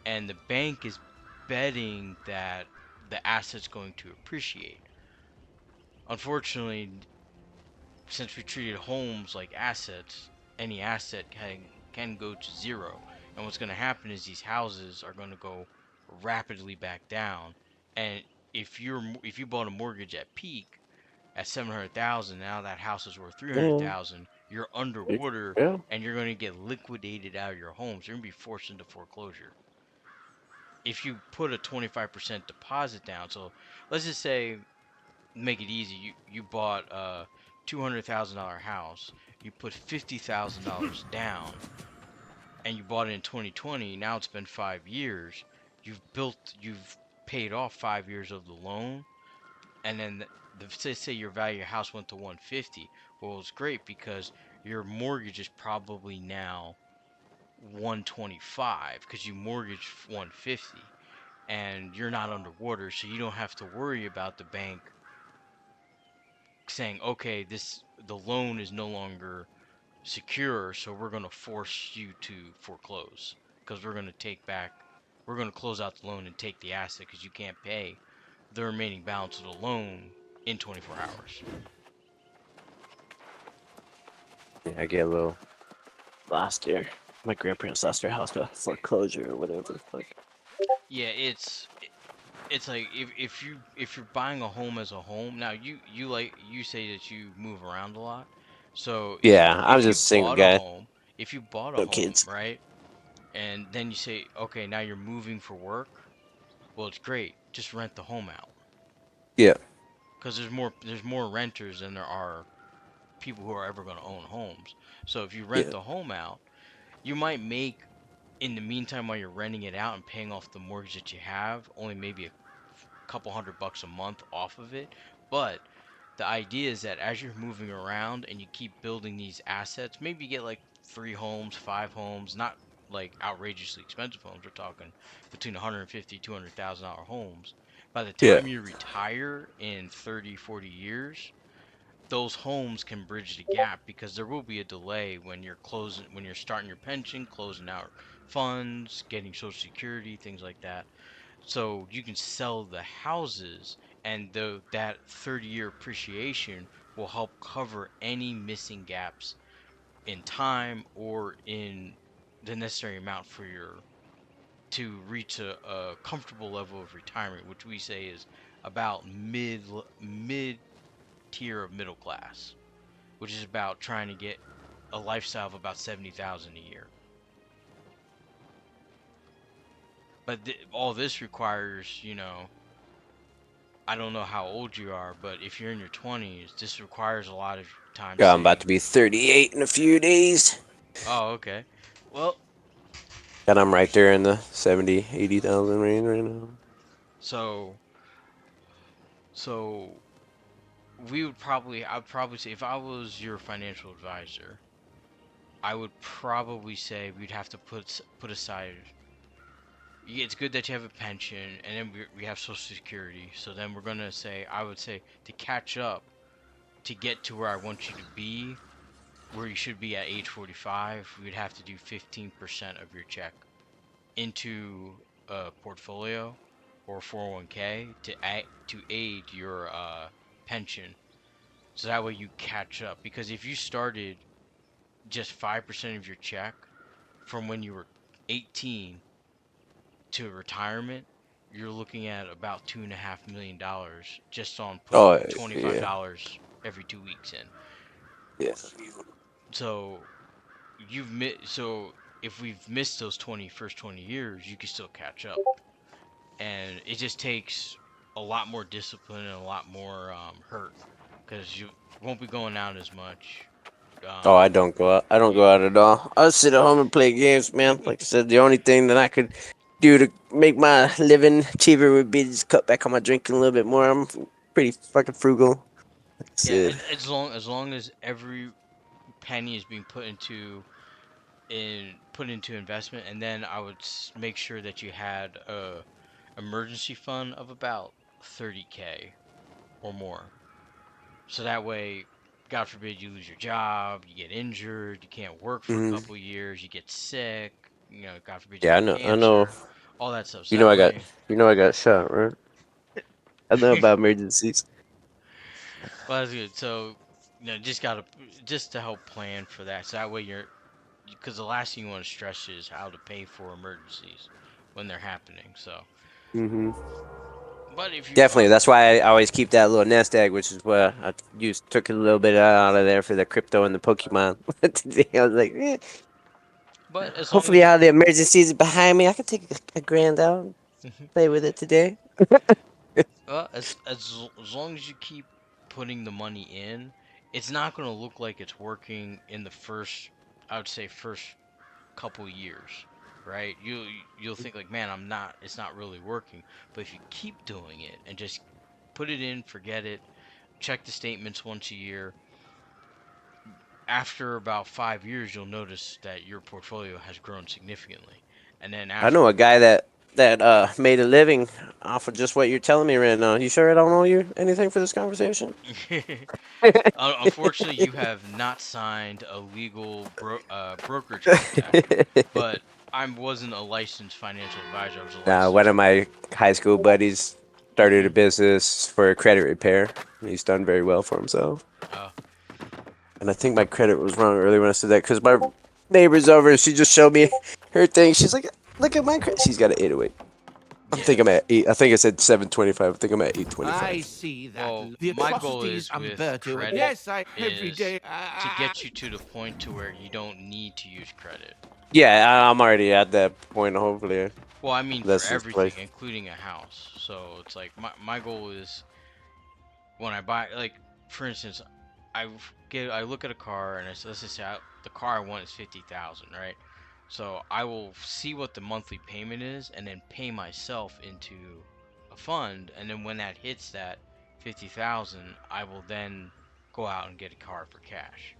and the bank is betting that the asset's going to appreciate. Unfortunately, since we treated homes like assets, any asset can go to zero, and what's going to happen is these houses are going to go rapidly back down, and if you bought a mortgage at peak at 700,000, now that house is worth 300,000. You're underwater, Yeah. and you're going to get liquidated out of your homes. You're going to be forced into foreclosure. If you put a 25% deposit down, so let's just say, make it easy, you bought a $200,000 house, you put $50,000 down, and you bought it in 2020. Now it's been 5 years. You've paid off 5 years of the loan, and then say your value of your house went to 150. Well, it's great because your mortgage is probably now 125 because you mortgaged 150, and you're not underwater, so you don't have to worry about the bank saying, okay, the loan is no longer secure, so we're going to force you to foreclose because we're going to close out the loan and take the asset because you can't pay the remaining balance of the loan in 24 hours. Yeah, I get a little lost their my grandparents lost their house to foreclosure or whatever. Like, Yeah, it's like if you're buying a home as a home. Now you say that you move around a lot. So yeah, I'm if you just a single bought a guy, home, if you bought a no home, kids. right? And then you say, okay, now you're moving for work. Well, it's great. Just rent the home out. Yeah, Because there's more renters than there are people who are ever going to own homes. So if you rent yeah, the home out, you might make in the meantime while you're renting it out and paying off the mortgage that you have, only maybe a couple $100 a month off of it. But the idea is that as you're moving around and you keep building these assets, maybe you get like 3 homes, 5 homes, not like outrageously expensive homes. We're talking between 150, $200,000 homes. By the yeah. time you retire in 30, 40 years, those homes can bridge the gap because there will be a delay when you're starting your pension, closing out funds, getting social security, things like that. So you can sell the houses, and that 30-year appreciation will help cover any missing gaps in time or in the necessary amount for your to reach a comfortable level of retirement, which we say is about mid tier of middle class, which is about trying to get a lifestyle of about 70,000 a year. But all this requires, I don't know how old you are, but if you're in your 20s, this requires a lot of time Yeah, I'm about to saving. be 38 in a few days, Oh, okay. Well, and I'm right there in the 70, 80,000 range right now. so so I'd probably say if I was your financial advisor, I would probably say we'd have to put aside. Yeah, it's good that you have a pension, and then we have Social Security. So then we're gonna say, I would say to catch up to get to where I want you to be, where you should be at age 45, we'd have to do 15% of your check into a portfolio or 401k to aid your pension. So that way you catch up. Because if you started just 5% of your check from when you were 18 to retirement, you're looking at about $2.5 million just on Oh putting $25 yeah, every 2 weeks in. yeah. So so if we've missed those first 20 years, you can still catch up, and it just takes a lot more discipline and a lot more hurt because you won't be going out as much. Oh, I Um, don't go out. I don't you, go out at all. I sit at home and play games, man. Like I said, the only thing that I could do to make my living cheaper would be just cut back on my drinking a little bit more. I'm pretty fucking frugal. Like I yeah, said. as long as every penny is being put into investment, and then I would make sure that you had a emergency fund of about 30K or more. So that way, God forbid you lose your job, you get injured, you can't work for a Hmm. couple years, you get sick, God forbid you Yeah, I get know. I know. cancer, all that stuff. So You know, that I got. way, You know, I got shot, right? I know about emergencies. well, that's good. So, just to help plan for that. So that way because the last thing you want to stress is how to pay for emergencies when they're happening. So, Hmm. but if you, Definitely. That's why I always keep that little nest egg, which is what I took a little bit out of there for the crypto and the Pokemon. Today I was like, but as long hopefully, as you, how the emergencies grand me, I can take a grand out and play with it today. well, as long as you keep putting the money in, it's not going to look like it's working in the first, I would say, first couple years, right? You'll think like, man, it's not really working. But if you keep doing it and just put it in, forget it, check the statements once a year, after about 5 years, you'll notice that your portfolio has grown significantly. And then I know a after, guy that made a living off of just what you're telling me right now. You sure I don't owe you anything for this conversation? unfortunately, you have not signed a legal brokerage contract, but I wasn't a licensed financial advisor. I was a One licensed. of my high school buddies started a Hmm. business for credit repair. He's done very well for himself. Uh, And I think my credit was wrong earlier when I said that because my Neighbor's over. She just showed me her thing. She's like, look at my credit. She's got an 808. I think I'm at 8. I think I said 725. I think I'm at 825. I see that. Well, The my goal atrocities is with Umberto. credit Yes, I every is day. to get you to the point to where you don't need to use credit. Yeah, I'm already at that point. Hopefully. Well, I mean That's for just everything, like- including a house. So it's like my goal is when I buy, like for instance, I look at a car and let's just say the car I want is 50,000, right? So I will see what the monthly payment is and then pay myself into a fund, and then when that hits that 50,000, I will then go out and get a car for cash.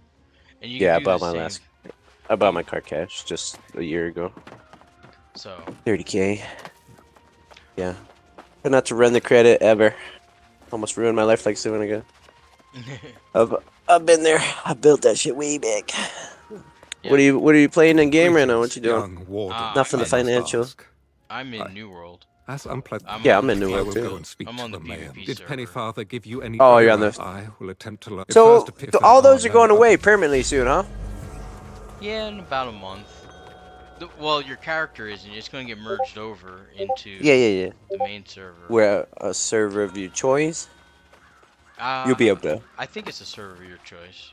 And you Yeah, I can do the bought my same. last. I bought my car cash just a year ago. So 30K. Yeah. But not to run the credit ever. Almost ruined my life like soon ago. I've been there. I built that shit way back. Yeah. What are you playing in game right now? What you doing? Young warden. Not for the financial. I'm in New World. As unpleasant. Yeah, on I'm in the New I World will too. go and speak I'm to on the the mayor. PvP Did server. Pennyfather give you any? Oh, you're on the- I will attempt to learn. So First Epiphany all those are no going away other. permanently soon, huh? Yeah, in about a month. Well, your character isn't. It's going to get merged over into Yeah. the main server. We're a server of your choice. You'll be able to. I think it's a server of your choice.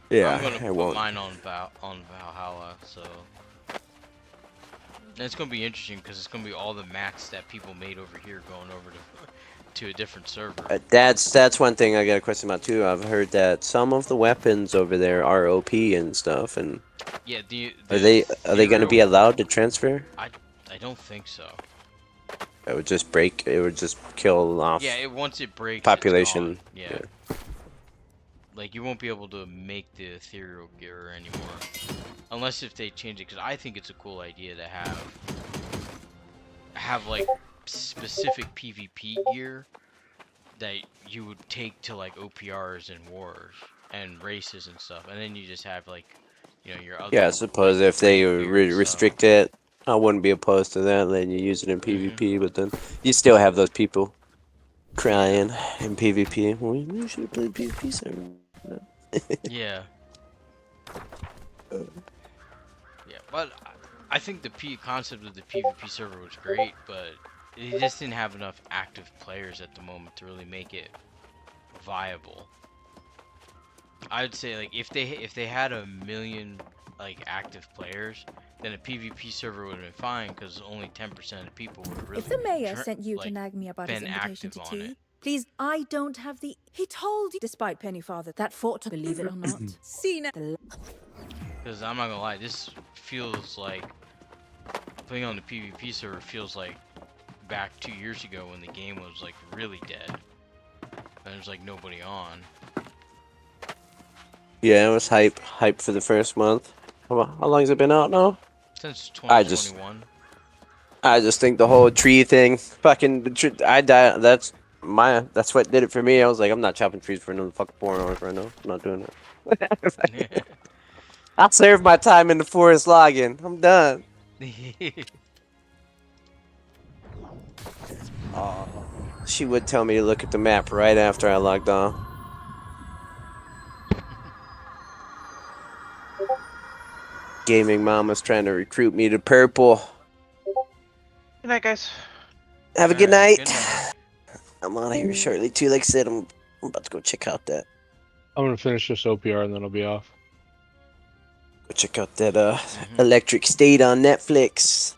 Yeah, I'm gonna I put won't. mine on Valhalla, so. And it's gonna be interesting because it's gonna be all the mats that people made over here going over to a different server. That's one thing I got a question about too. I've heard that some of the weapons over there are OP and stuff, and Yeah, are they going to be allowed to transfer? I don't think so. It would just break. It would just kill off. Yeah, once it breaks, population. It's gone. Yeah. Like you won't be able to make the ethereal gear anymore, unless if they change it. Because I think it's a cool idea to have like specific PvP gear that you would take to like OPRs and wars and races and stuff, and then you just have like, you know, your other. Yeah, I suppose if they gear, restrict it, I wouldn't be opposed to that. Letting you use it in Mm-hmm. PvP, but then you still have those people crying in PvP. Well, you should have played PvP server. No. Yeah. Yeah, but I think the concept of the PvP server was great, but it just didn't have enough active players at the moment to really make it viable. I'd say like if they had 1 million like active players, then a PvP server would have been fine because only 10% of people would have really. If the mayor sent you to nag me about his been invitation active to on tea, it. please, I don't have the. He told you, despite Pennyfather, that fought to believe it or not. Cena. Because I'm not gonna lie, this feels like playing on the PvP server feels like back 2 years ago when the game was like really dead and there's like nobody on. Yeah, it was hype for the first month. How long has it been out now? Since 2021. I just think the whole tree thing, fucking, I died. That's what did it for me. I was like, I'm not chopping trees for another fucking 4 hours right now. I'm not doing it. I'll serve my time in the forest logging. I'm done. She would tell me to look at the map right after I logged on. Gaming mama's trying to recruit me to purple. Good night, guys. Have a good night. Good night. I'm out of here shortly too. Like I said, I'm about to go check out that. I'm gonna finish this OPR and then I'll be off. Go check out that Electric State on Netflix.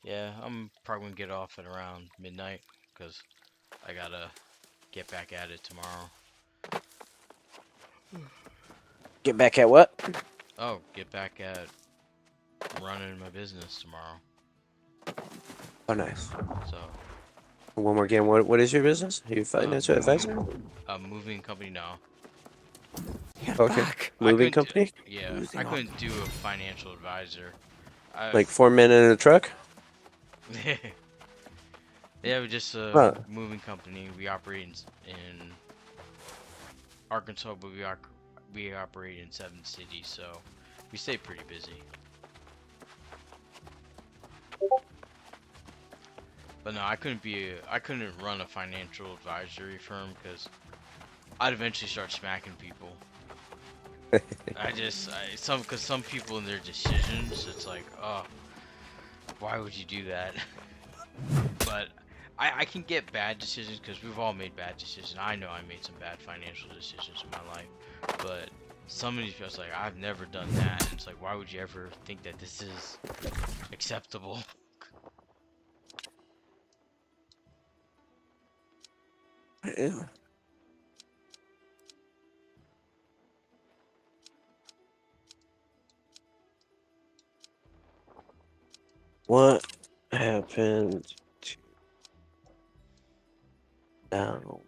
Yeah, I'm probably gonna get off at around midnight because I gotta get back at it tomorrow. Get back at what? Oh, get back at running my business tomorrow. Oh, nice. So. One more game. What is your business? Are you a financial advisor? A moving company now. Okay. Moving company? Yeah, I couldn't do a financial advisor. Like 4 men in a truck? Yeah, we're just a moving company. We operate in Arkansas, but we operate in 7 cities, so we stay pretty busy. But no, I couldn't run a financial advisory firm because I'd eventually start smacking people. Because some people in their decisions, it's like, oh, why would you do that? But I can get bad decisions because we've all made bad decisions. I know I made some bad financial decisions in my life, but some of these people, it's like, I've never done that. And it's like, why would you ever think that this is acceptable? Yeah. What happened to now?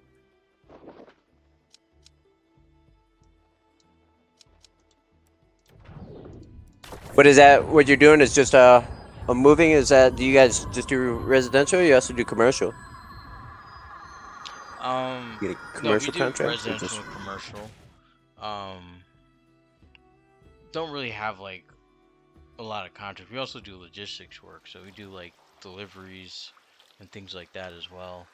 What is that? What you're doing is just a moving? Is that, do you guys just do residential or you also do commercial? You get a No, we commercial do contract or residential just and commercial. Um, don't really have like a lot of contracts. We also do logistics work, so we do like deliveries and things like that as well.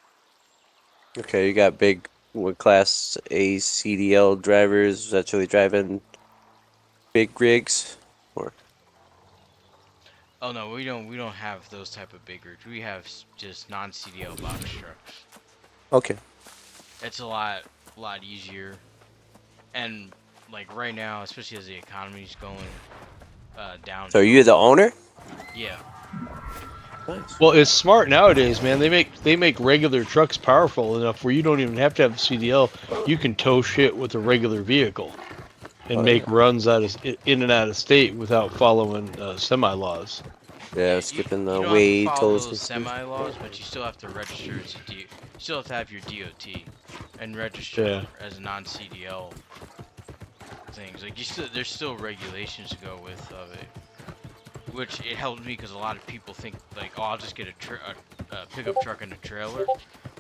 okay? You got big what class A CDL drivers actually driving big rigs, or Oh no, we don't have those type of big rigs. We have just non-CDL box trucks. okay? It's a lot easier. And like right now, especially as the economy's going So are you downhill. the owner? Yeah. Nice. Well, it's smart nowadays, man. They make regular trucks powerful enough where you don't even have to have a CDL. You can tow shit with a regular vehicle and Oh, make yeah. runs in and out of state without following semi laws. Yeah, You skipping you the don't have to way follow tolls those and stuff. semi laws, but you still have to register as a you still have to have your DOT and register Yeah. as a non-CDL things. Like there's still regulations to go with of it. Which it helped me because a lot of people think like, oh, I'll just get a pickup truck and a trailer,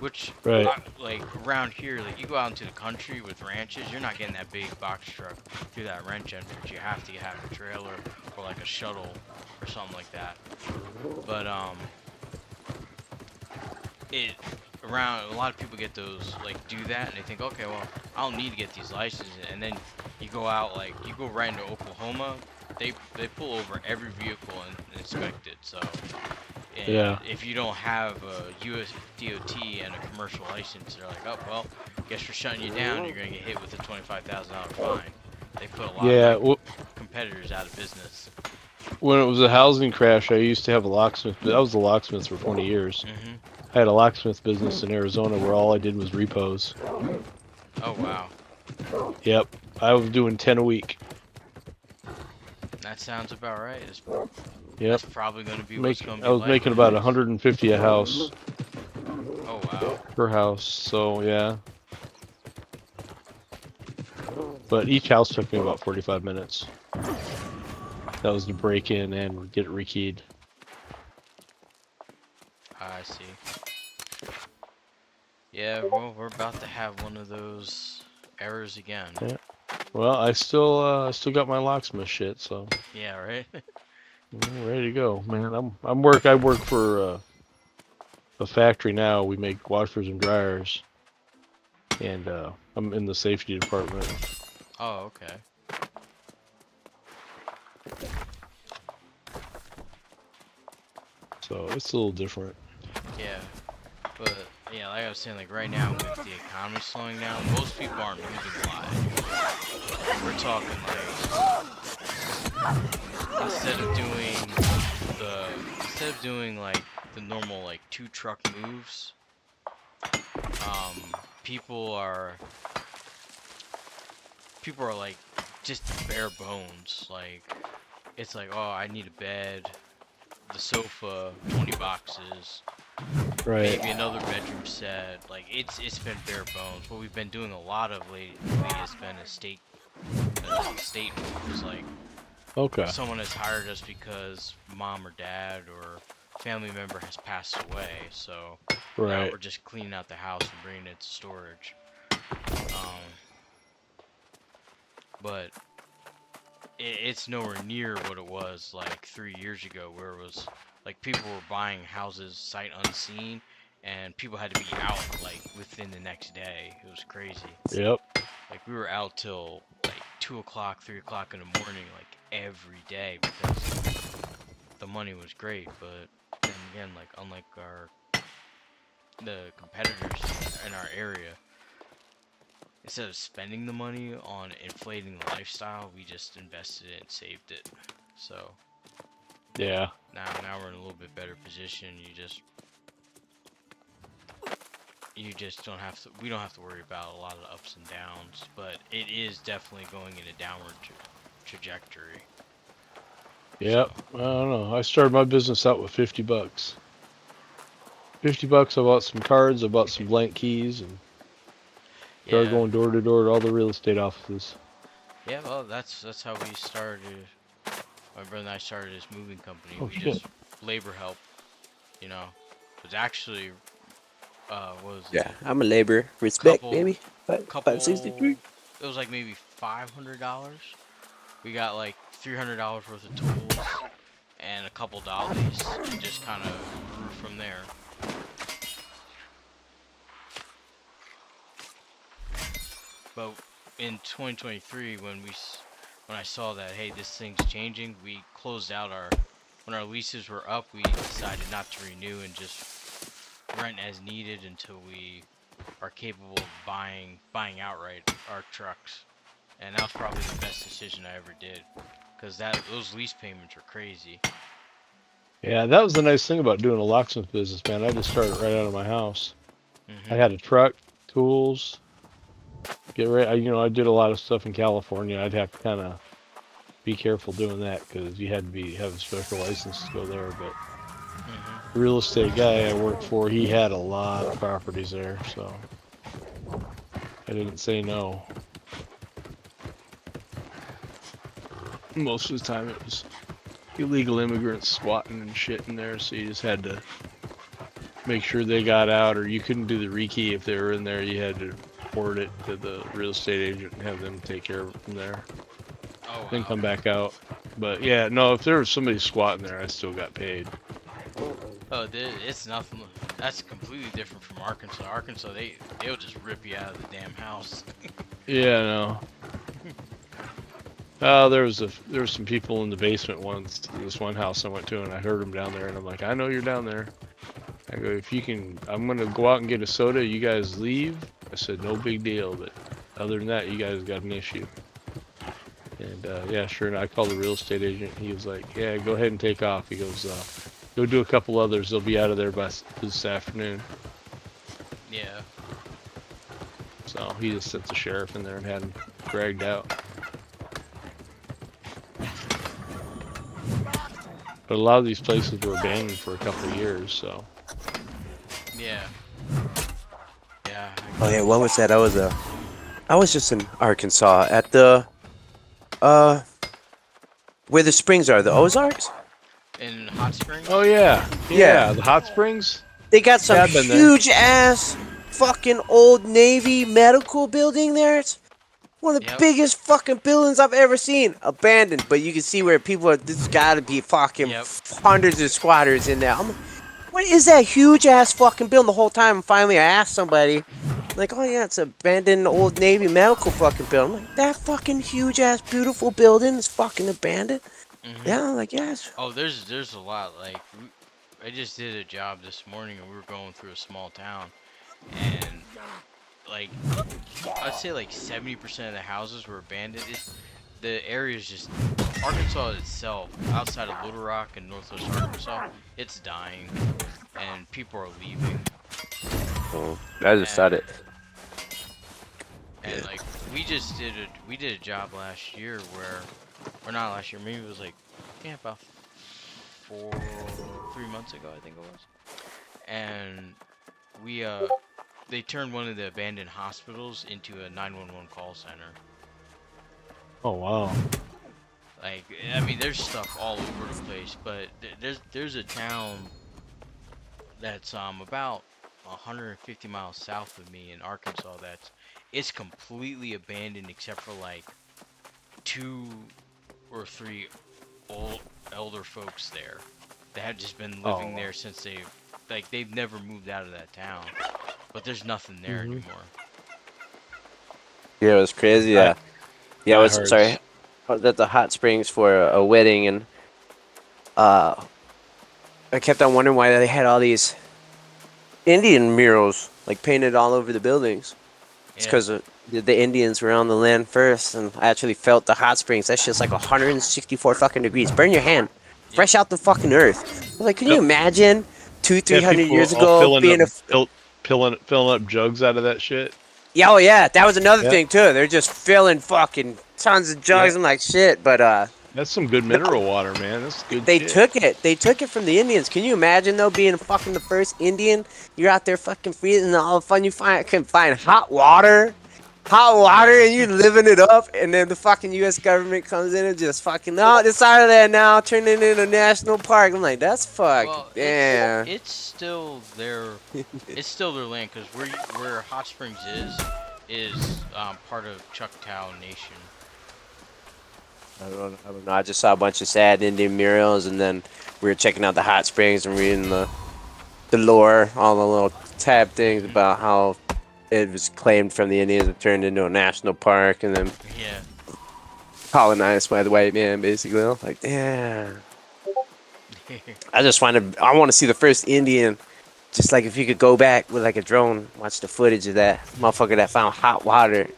which Right. like around here, like you go out into the country with ranches, you're not getting that big box truck through that ranch entrance. You have to have a trailer or like a shuttle or something like that. But it around a lot of people get those like do that and they think, okay, well, I don't need to get these licenses, and then you go out like you go right into Oklahoma, they pull over every vehicle and inspect it. So and Yeah. if you don't have a US DOT and a commercial license, they're like, oh well, guess we're shutting you down. You're gonna get hit with a $25,000 fine. They put a lot Yeah. of my competitors out of business. When it was a housing crash, I used to have a locksmith. I was a locksmith for 20 years. Mhm. I had a locksmith business in Arizona where all I did was repos. Oh wow. Yep. I was doing 10 a week. That sounds about right. Yep. That's probably going to be what's going to be I was like making in the about next- 150 a house Oh wow. per house. So yeah. But each house took me about 45 minutes. That was to break in and get it rekeyed. I see. Yeah, well, we're about to have one of those errors again. Yeah. Well, I still got my locksmith shit, so Yeah, right. I'm ready to go, man. I work for a factory now. We make washers and dryers, and I'm in the safety department. Oh, okay. So it's a little different. Yeah, but yeah, like I was saying, like right now with the economy slowing down, most people aren't moving a lot anymore. We're talking like instead of doing like the normal like 2 truck moves, people are like just bare bones. Like it's like, oh, I need a bed, the sofa, 20 boxes, Right. maybe another bedroom set. Like it's been bare bones. What we've been doing a lot of lately has been estate moves. Like Okay. someone has hired us because mom or dad or family member has passed away, so now Right. we're just cleaning out the house and bringing it to storage. But it's nowhere near what it was like 3 years ago, where it was like people were buying houses sight unseen, and people had to be out like within the next day. It was crazy. Yep. Like we were out till like 2 o'clock, 3 o'clock in the morning, like every day, because the money was great. But then again, like unlike the competitors in our area, instead of spending the money on inflating the lifestyle, we just invested it and saved it. So Yeah. now we're in a little bit better position. You just don't have to. We don't have to worry about a lot of ups and downs, but it is definitely going in a downward trajectory. Yep. I don't know. I started my business out with $50. $50. I bought some cards. I bought some blank keys, and started going door to door to all the real estate offices. Yeah, well, that's how we started. My brother and I started this moving company. Oh, We shit. just labor help, you know. It was actually what was Yeah, it? I'm a laborer. Respect, Couple, baby. couple. 563. It was like maybe $500. We got like $300 worth of tools and a couple dollies, and just kind of grew from there. But in 2023, when I saw that, hey, this thing's changing, we closed out when our leases were up, we decided not to renew and just rent as needed until we are capable of buying outright our trucks. And that was probably the best decision I ever did, because those lease payments were crazy. Yeah, that was the nice thing about doing a locksmith business, man. I just started right out of my house. I had a truck, tools. Get ready. I did a lot of stuff in California. I'd have to kind of be careful doing that because you had to have a special license to go there. But the real estate guy I worked for, he had a lot of properties there, so I didn't say no. Most of the time it was illegal immigrants squatting and shit in there, so you just had to make sure they got out, or you couldn't do the rekey if they were in there. You had to report it to the real estate agent and have them take care of it from there. Oh, then come back out. But yeah, no, if there was somebody squatting there, I still got paid. Oh, it's nothing. That's completely different from Arkansas. Arkansas, they'll just rip you out of the damn house. Yeah, no. There was some people in the basement once. This one house I went to, and I heard them down there, and I'm like, I know you're down there. I go, if you can, I'm gonna go out and get a soda. You guys leave. I said, no big deal, but other than that, you guys got an issue. And yeah, sure. And I called the real estate agent. He was like, yeah, go ahead and take off. He goes, go do a couple others. They'll be out of there by this afternoon. Yeah. So he just sent the sheriff in there and had him dragged out. But a lot of these places were abandoned for a couple of years, so. Yeah. Yeah. Oh yeah, what was that? I was just in Arkansas at the where the springs are, the Ozarks. In Hot Springs? Oh yeah. Yeah, the hot springs? They got some Yeah, I've been there. huge ass fucking old Navy medical building there. It's one of the biggest fucking buildings I've ever seen. Abandoned, but you can see where people are. There's gotta be fucking hundreds of squatters in there. I'm like, what is that huge ass fucking building? The whole time, finally, I asked somebody, like, oh yeah, it's an abandoned old Navy medical fucking building. I'm like, that fucking huge ass beautiful building is fucking abandoned. Yeah, I'm like, yes. Oh, there's a lot. Like, I just did a job this morning, and we were going through a small town, and like, I'd say like 70% of the houses were abandoned. The area is just Arkansas itself, outside of Little Rock and Northwest Arkansas, it's dying, and people are leaving. Oh, I just said it. And like, we did a job last year or not last year, maybe it was like, yeah, about 3 months ago, I think it was. And they turned one of the abandoned hospitals into a 911 call center. Oh wow. Like, I mean, there's stuff all over the place, but there's a town that's about 150 miles south of me in Arkansas it's completely abandoned except for like 2 or 3 elder folks there that have just been living there since they've never moved out of that town, but there's nothing there anymore. Yeah, it was crazy. Yeah, Yeah, I was diehards. sorry. I was at the hot springs for a wedding, and I kept on wondering why they had all these Indian murals like painted all over the buildings. It's because the Indians were on the land first, and I actually felt the hot springs. That shit's like 164 fucking degrees. Burn your hand, fresh out the fucking earth. I was like, can you imagine 300 people years all ago being filling up jugs out of that shit. Yeah, oh yeah, that was another Yep. thing too. They're just filling fucking tons of jugs. Yep. I'm like, shit, but That's some good mineral water, man. That's good they shit. took it from the Indians. Can you imagine though, being fucking the first Indian? You're out there fucking freezing, and all of a sudden you can find hot water, and you living it up, and then the fucking U.S. government comes in and just fucking, no, this side of that now, turn it into a national park. I'm like, that's damn. It's still their land, because where Hot Springs is part of Chucktown Nation. I don't know. I just saw a bunch of sad Indian murals, and then we were checking out the hot springs and reading the lore, all the little tab things about how it was claimed from the Indians and turned into a national park, and then colonized by the white man, basically. I was like, damn. I want to see the first Indian. Just like if you could go back with like a drone, watch the footage of that motherfucker that found hot water.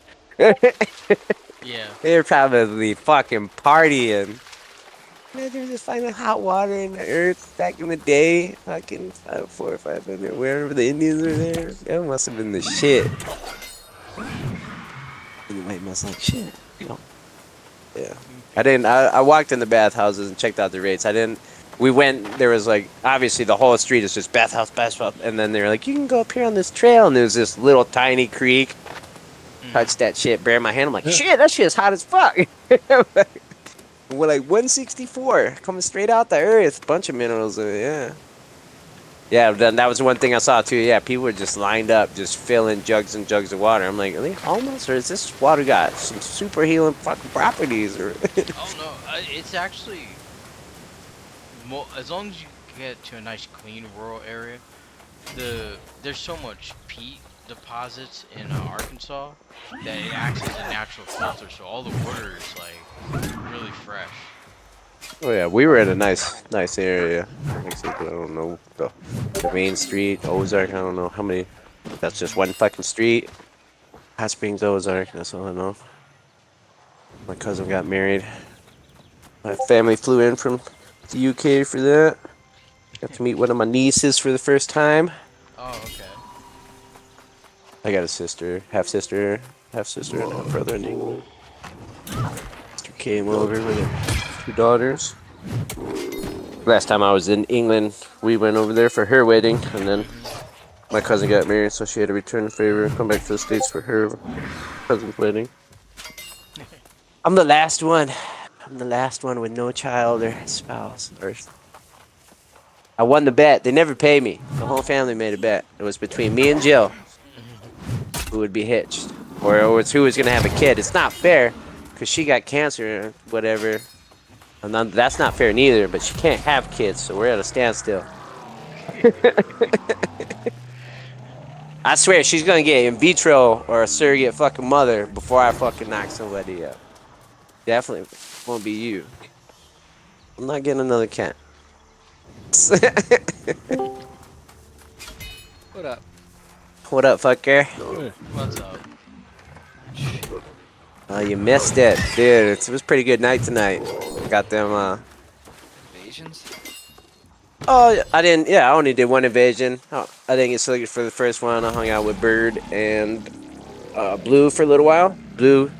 Yeah. They're probably fucking partying. Man, they're just finding hot water in the earth back in the day. Fucking 400 or 500, wherever the Indians were there. That must have been the shit. You might must like shit, you know. Yeah. I walked in the bathhouses and checked out the rates. We went, there was like, obviously the whole street is just bathhouse, and then they were like, you can go up here on this trail, and there was this little tiny creek. Touched that shit, bare my hand. I'm like, shit, that shit's hot as fuck. We're like 164 coming straight out the earth. Bunch of minerals in it, yeah. Yeah, then that was one thing I saw too. Yeah, people were just lined up, just filling jugs and jugs of water. I'm like, are they homeless, or is this water got some super healing fucking properties? Or Oh no, it's actually as long as you get to a nice clean rural area. There's so much peat deposits in Arkansas that it acts as a natural filter, so all the water is like really fresh. Oh yeah, we were in a nice area. Like I said, I don't know the main street, Ozark. I don't know how many. That's just one fucking street. Hot Springs, Ozark. That's all I know. My cousin got married. My family flew in from the UK for that. Got to meet one of my nieces for the first time. Oh, okay. I got a sister, half sister, and a brother in England. Sister came over with her 2 daughters. Last time I was in England, we went over there for her wedding, and then my cousin got married, so she had to return the favor and come back to the States for her cousin's wedding. I'm the last one. I'm the last one with no child or spouse. I won the bet. They never paid me. The whole family made a bet. It was between me and Jill who would be hitched, or it was who was gonna have a kid. It's not fair because she got cancer or whatever. And that's not fair neither. But she can't have kids, so we're at a standstill. I swear she's gonna get in vitro or a surrogate fucking mother before I fucking knock somebody up. Definitely won't be you. I'm not getting another cat. What up? What up, fucker? What's up? Oh, you missed it, dude. It was a pretty good night tonight. Got them, Invasions? Oh, I didn't. Yeah, I only did one invasion. Oh, I didn't get selected for the first one. I hung out with Bird and Blue for a little while. Blue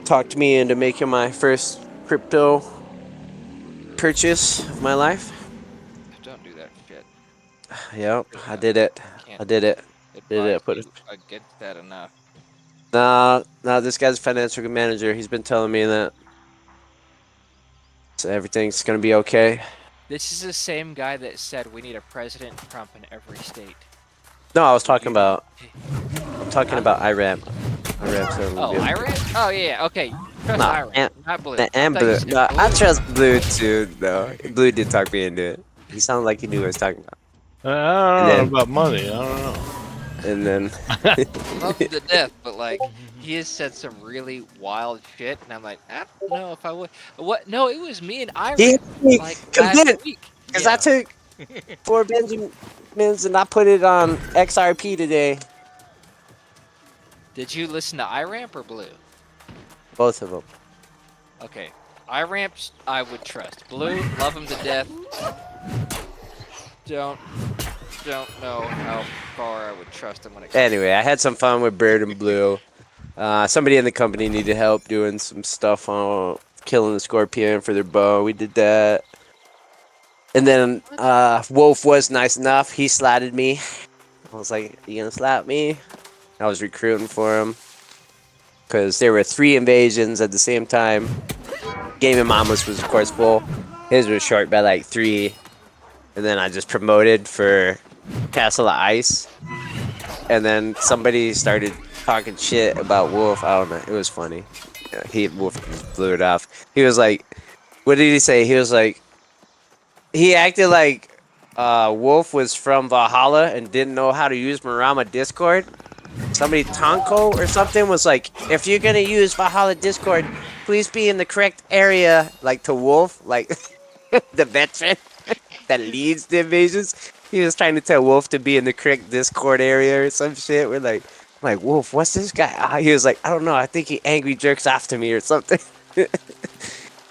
talked me into making my first crypto purchase of my life. Don't do that shit. Yep, I did it. I did it. Did it. Put it. Against that enough. No, this guy's a financial manager. He's been telling me that. So everything's gonna be okay. This is the same guy that said we need a President Trump in every state. No, I was talking about. I'm talking about IRAM. Oh, Iran? Oh yeah, okay. Trust Iran, not Blue. And Blue. No, I trust Blue too. No, Blue did talk me into it. He sounded like he knew what I was talking about. I don't know about money. I don't know. And then Love him to death, but like he has said some really wild shit, and I'm like, I don't know if I would. What? No, it was me and he Iran like last convinced week. because I took 4 Benjamins and I put it on XRP today. Did you listen to iRamp or Blue? Both of them. Okay, iRamps I would trust. Blue, love him to death. Don't know how far I would trust him when it comes. Anyway, I had some fun with Bird and Blue. Somebody in the company needed help doing some stuff on killing the scorpion for their bow. We did that. And then Wolf was nice enough. He slatted me. I was like, you gonna slap me? I was recruiting for him. Because there were 3 invasions at the same time. Game of Mamas was, of course, full. His was short by like 3. And then I just promoted for Castle of Ice. And then somebody started talking shit about Wolf. I don't know. It was funny. Wolf just blew it off. He was like, what did he say? He was like, he acted like Wolf was from Valhalla and didn't know how to use Marama Discord. Somebody, Tonko or something, was like, if you're gonna use Valhalla Discord, please be in the correct area, like to Wolf, like the veteran that leads the invasions. He was trying to tell Wolf to be in the correct Discord area or some shit. We're like, Wolf, what's this guy? He was like, I don't know, I think he angry jerks after me or something.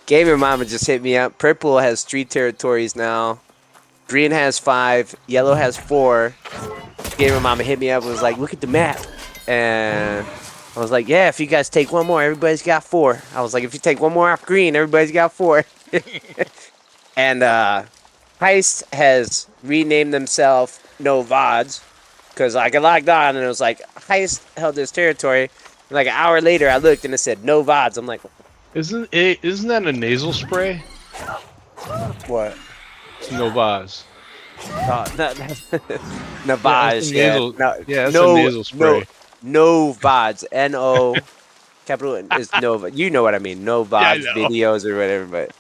Gamer Mama just hit me up. Purple has 3 territories now. Green has 5. Yellow has 4. Gamer Mama hit me up and was like, look at the map. And I was like, yeah, if you guys take one more, everybody's got 4. I was like, if you take one more off green, everybody's got 4. And Heist has renamed themselves No VODs. Because like, I logged on and it was like, Heist held this territory. And like an hour later, I looked and it said No VODs. I'm like, isn't that a nasal spray? What? It's Novaz. Navage, yeah, it's a nasal spray. No VODs, N-O, capital N is Nova. You know what I mean? No VODs videos or whatever, but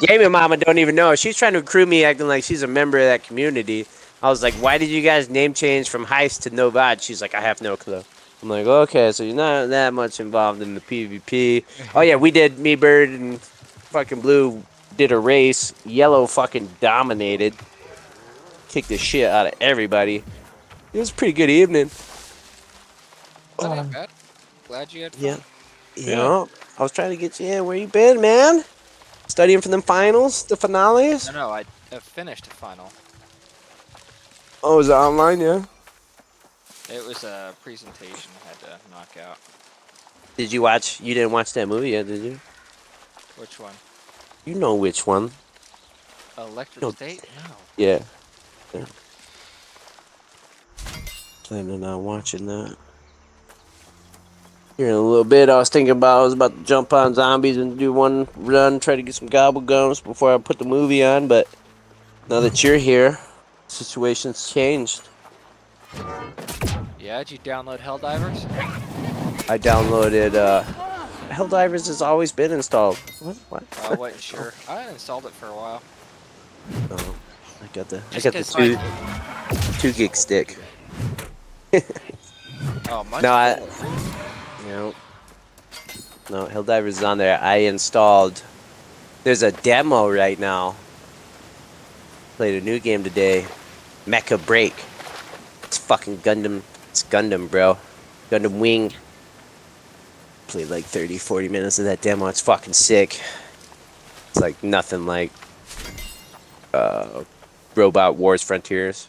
Gaming Mama don't even know. She's trying to recruit me, acting like she's a member of that community. I was like, why did you guys name change from Heist to No VOD? She's like, I have no clue. I'm like, okay, so you're not that much involved in the PvP. Oh yeah, we did. Me, Bird, and fucking Blue did a race. Yellow fucking dominated. Kicked the shit out of everybody. It was a pretty good evening. Not bad. Glad you had fun. Yeah. I was trying to get you in. Where you been, man? Studying for them finals, the finales? No, I finished the final. Oh, was it online? Yeah. It was a presentation I had to knock out. Did you watch? You didn't watch that movie yet, did you? Which one? You know which one? Electric State? No. Yeah. Planning on watching that. Here in a little bit, I was about to jump on zombies and do one run, try to get some gobble gums before I put the movie on, but now that you're here, the situation's changed. Yeah, did you download Helldivers? I downloaded, Helldivers has always been installed. What? I wasn't sure. I installed it for a while. Oh, I got the 2 gig stick. Oh, mine's No, Helldivers is on there. I installed. There's a demo right now. Played a new game today. Mecha Break. It's fucking Gundam. It's Gundam, bro. Gundam Wing. Played like 30, 40 minutes of that demo. It's fucking sick. It's like nothing like Robot Wars Frontiers.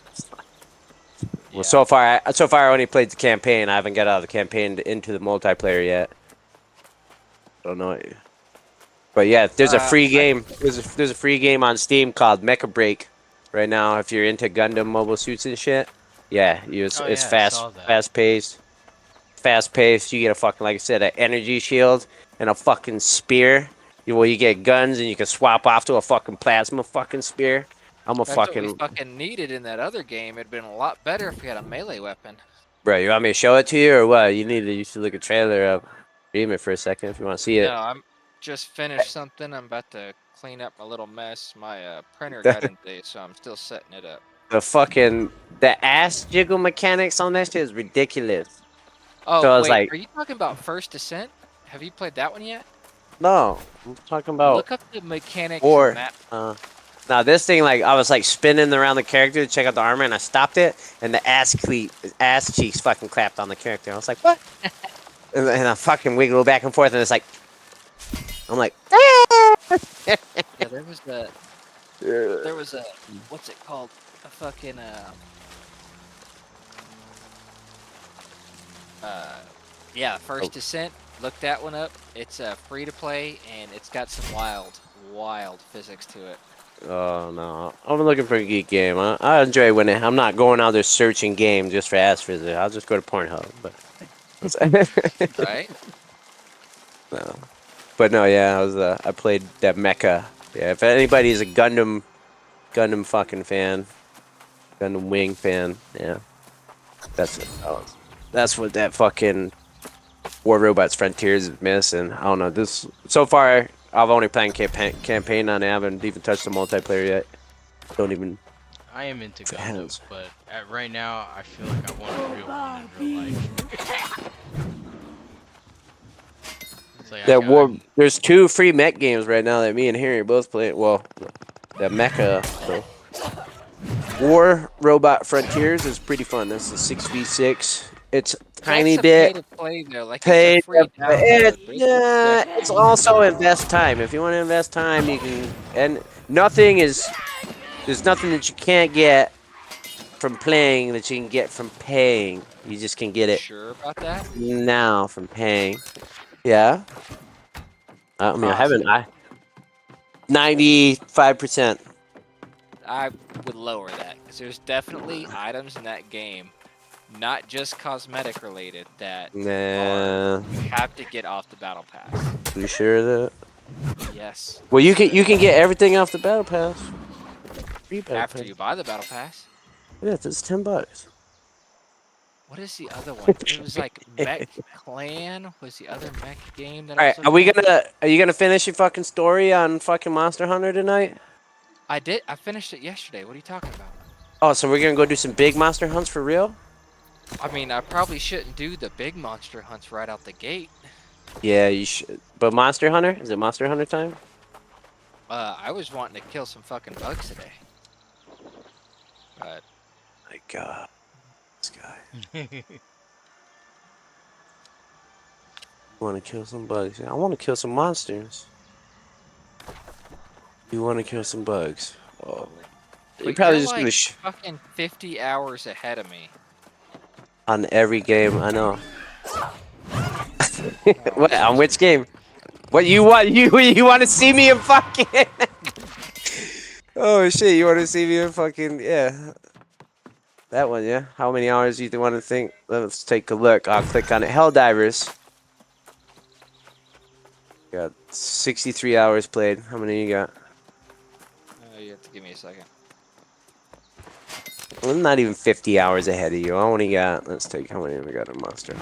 Well, so far I only played the campaign. I haven't got out of the campaign into the multiplayer yet. I don't know. But yeah, there's a free game. There's a free game on Steam called Mecha Break right now. If you're into Gundam mobile suits and shit, it's fast paced. You get a fucking, like I said, an energy shield and a fucking spear. You get guns and you can swap off to a fucking plasma fucking spear. That's what we fucking needed in that other game. It'd been a lot better if we had a melee weapon. Bro, you want me to show it to you or what? You should look a trailer up. Read it for a second if you want to see it. No, I'm just finished something. I'm about to clean up my little mess. My printer got in today, so I'm still setting it up. The ass jiggle mechanics on that shit is ridiculous. Oh, So I was wait, like, are you talking about First Descent? Have you played that one yet? no, I'm talking about Look up the mechanics or in that. now this thing, like I was like spinning around the character to check out the armor, and I stopped it, and the ass cheeks fucking clapped on the character. I was like, what? and I fucking wiggle back and forth, and it's like, I'm like, Yeah, there was a, what's it called? A fucking yeah, First Descent. Look that one up. It's free to play, and it's got some wild physics to it. oh no, I'm looking for a geek game. I enjoy when I'm not going out there searching game just for ass physics. I'll just go to Pornhub, but Right? no. But no, yeah, I played that mecha. Yeah, if anybody's a Gundam fucking fan, Gundam Wing fan, yeah, that's what that fucking War Robots Frontiers is missing. I don't know. This so far, I've only played campaign on it. I haven't even touched the multiplayer yet. Don't even. I am into Gundam, but right now I feel like I want a real one in real life. Like there's 2 free mech games right now that me and Harry are both playing. Well, the mecha. So. War Robot Frontiers is pretty fun. That's a 6v6. It's tiny bit. Pay to play though. Like Pay it's a free download. it's also invest time. If you want to invest time, you can. And there's nothing that you can't get from playing that you can get from paying. You just can get it. Sure about that? Now from paying. Yeah. I mean, I haven't. 95%. I would lower that because there's definitely items in that game, not just cosmetic related, that you have to get off the battle pass. You sure of that? Yes. Well, you can get everything off the battle pass. After you buy the battle pass. Yeah, it's $10. What is the other one? It was like Mech Clan was the other mech game that. All right, are you gonna finish your fucking story on fucking Monster Hunter tonight? I did. I finished it yesterday. What are you talking about? Oh, so we're gonna go do some big monster hunts for real? I mean, I probably shouldn't do the big monster hunts right out the gate. Yeah, you should. But Monster Hunter? Is it Monster Hunter time? I was wanting to kill some fucking bugs today. But my God, this guy. Want to kill some bugs? I want to kill some monsters. You want to kill some bugs? Oh, you're probably just like fucking 50 hours ahead of me. On every game, I know. What? On which game? What you want? You want to see me in fucking? Oh shit! You want to see me in fucking? Yeah. That one, yeah. How many hours do you want to think? Let's take a look. I'll click on it. Helldivers. Got 63 hours played. How many you got? You have to give me a second. I'm not even 50 hours ahead of you. I only got. Let's take how many we got in Monster.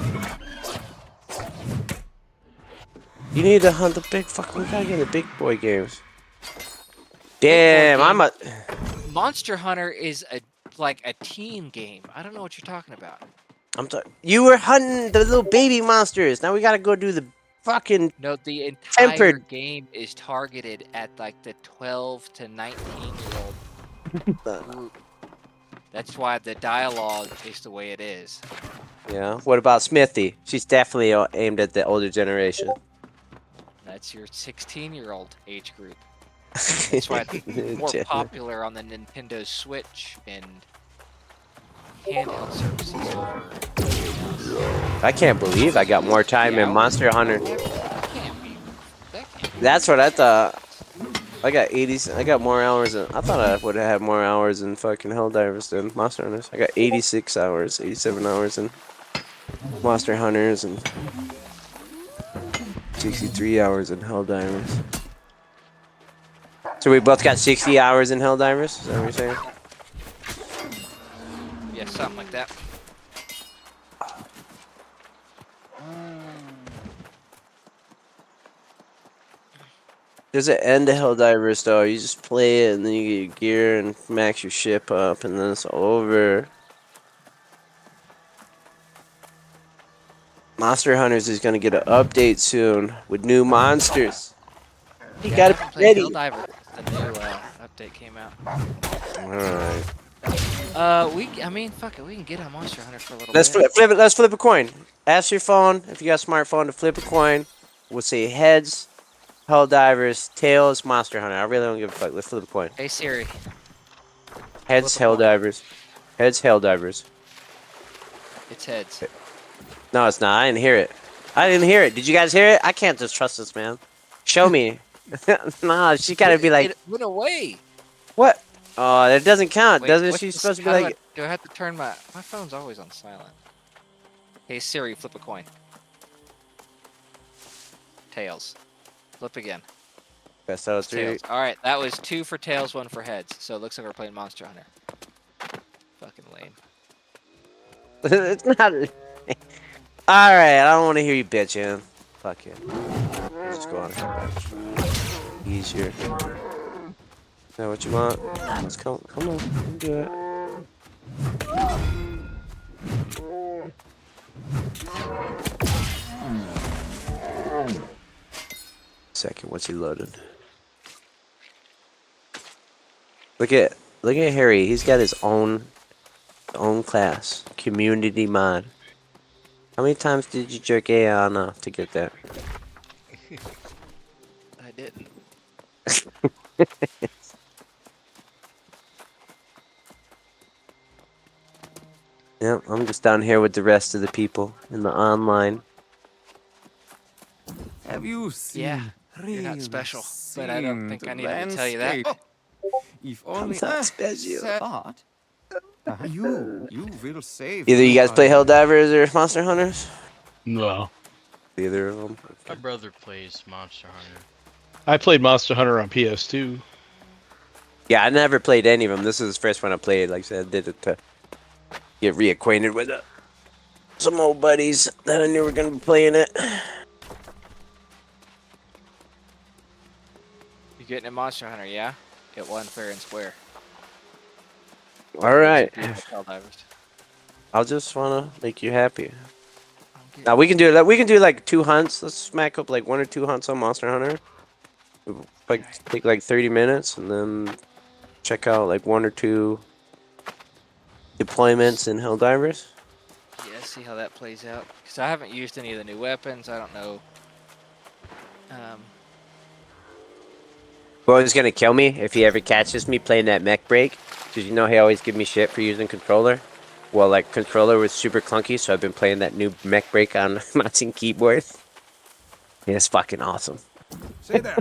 You need to hunt the big fucking. We gotta get the big boy games. Damn, I'm a. Monster Hunter is like a team game. I don't know what you're talking about. You were hunting the little baby monsters. Now we gotta go do the fucking. No, the entire game is targeted at like the 12 to 19-year-old group. That's why the dialogue is the way it is. Yeah. What about Smithy? She's definitely aimed at the older generation. That's your 16-year-old age group. That's why it's more popular on the Nintendo Switch and handheld services over. I can't believe I got more time in Monster Hunter. That's what I thought. I got 80. I got more hours. I thought I would have had more hours in fucking Helldivers than Monster Hunters. I got 86 hours, 87 hours in Monster Hunters, and 63 hours in Helldivers. So we both got 60 hours in Helldivers? Is that what you're saying? Yeah, something like that. There's an end to Helldivers though. You just play it and then you get your gear and max your ship up and then it's over. Monster Hunters is gonna get an update soon with new monsters. You Yeah, I gotta haven't be played ready. Helldiver since the new update came out. Alright. I mean, fuck it, we can get a Monster Hunter for a little Let's bit. flip it. Let's flip a coin. Ask your phone if you got a smartphone to flip a coin. We'll say heads, Helldivers, tails, Monster Hunter. I really don't give a fuck. Let's flip a coin. Hey Siri. Heads, Flip a coin. Helldivers. Heads, Helldivers. It's heads. No, it's not. I didn't hear it. I didn't hear it. Did you guys hear it? I can't just trust this man. Show me. Nah, she gotta be like, It went away. what? Oh, that doesn't count, Wait, doesn't what's she? the Supposed to be how do like, do I have to turn my phone's always on silent. Hey Siri, flip a coin. Tails. Flip again. best out of three. Tails. All right, that was 2 for tails, 1 for heads. So it looks like we're playing Monster Hunter. Fucking lame. It's not. All right, I don't want to hear you bitching. Fuck it. Let's just go on. Easier. Is that what you want? Let's come on, we can do it. Second, what's he loaded? Look at Harry. He's got his own class, community mod. How many times did you jerk A on to get that? I didn't. Yep, I'm just down here with the rest of the people in the online. Have you seen? Yeah, you're not special, but I don't think I needed to tell you that. If only not special. thought. You will save. Either you guys play my- Helldivers or Monster Hunters? No. Either of them. My brother plays Monster Hunter. I played Monster Hunter on PS2. Yeah, I never played any of them. This is the first one I played. Like I said, I did it to get reacquainted with some old buddies that I knew were gonna be playing it. You're getting a Monster Hunter, yeah? Get one fair and square. All right. Helldivers. I'll just wanna make you happy. Now we can do that. We can do like 2 hunts. Let's smack up like 1 or 2 hunts on Monster Hunter. Like take like 30 minutes and then check out like 1 or 2 deployments in Helldivers. Yeah, see how that plays out. Because I haven't used any of the new weapons. I don't know. Well, he's gonna kill me if he ever catches me playing that mech break. Cause you know he always give me shit for using controller. Well, like controller was super clunky, so I've been playing that new mech break on mouse and keyboard. Yeah, it's fucking awesome. Say there.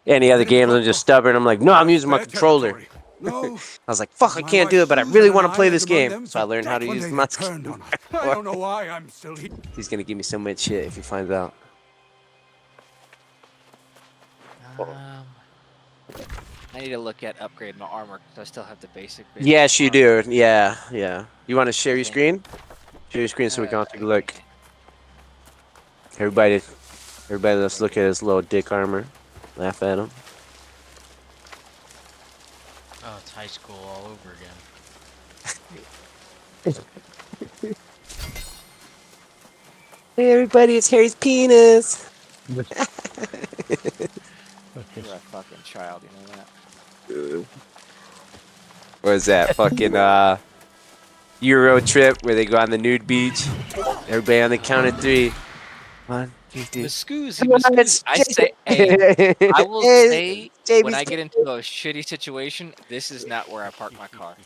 Any other games, I'm just stubborn. I'm like, no, I'm using my controller. No. I was like, fuck, I can't do it, but I really want to play this game. So I learned how to use the mouse. I don't know why I'm still here. He's gonna give me so much shit if he finds out. I need to look at upgrade my armor because I still have the basic. Yes, you do. Yeah, yeah. You want to share your screen? Share your screen so we can all take a look. Everybody, let's look at his little dick armor. Laugh at him. Oh, it's high school all over again. Hey, everybody, it's Harry's penis. You're a fucking child, you know that. What is that? Fucking Euro trip where they go on the nude beach. Everybody on the count of 3. 1, 2, 3. Excuse. I say, hey, I will say when I get into a shitty situation, this is not where I park my car.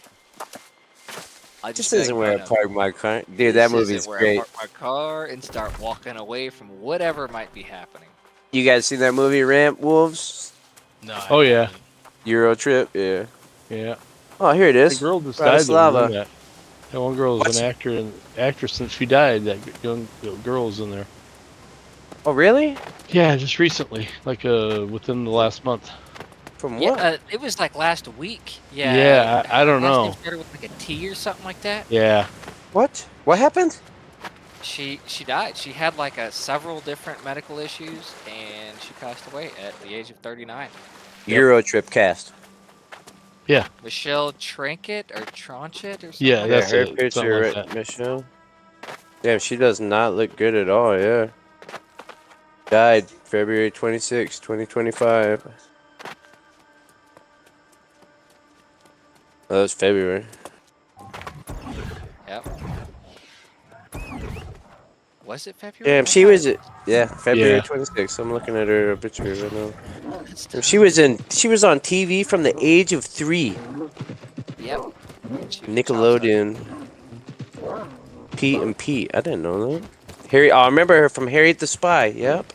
This isn't where I park my car. Dude, that movie's where great. I park my car and start walking away from whatever might be happening. You guys seen that movie, Ramp Wolves? No. Oh, yeah. Euro trip, yeah. Yeah. Oh, here it is. The girl just died. Bratislava. That one girl is an actor and actress since she died. That young girl is in there. Oh, really? Yeah, just recently, like within the last month. From Yeah, what? it was like last week. Yeah. Yeah, I don't last know. name started with like a T or something like that. Yeah. What? What happened? She died. She had like several different medical issues, and she passed away at the age of 39. Euro trip cast. Yeah. Michelle Trinket or Tronchet or something. Yeah, that's her it. Something picture, like right, that. Michelle. Damn, she does not look good at all, yeah. Died February 26, 2025. Oh, that was February. Yep. Was it February? Damn, I she thought was it yeah, February Yeah. 26th. I'm looking at her obituary right now. That's And tough. she was on TV from the age of 3. Yep. She was a child star. Nickelodeon. Pete and Pete. I didn't know that. Harry. Oh, I remember her from Harriet the Spy. Yep.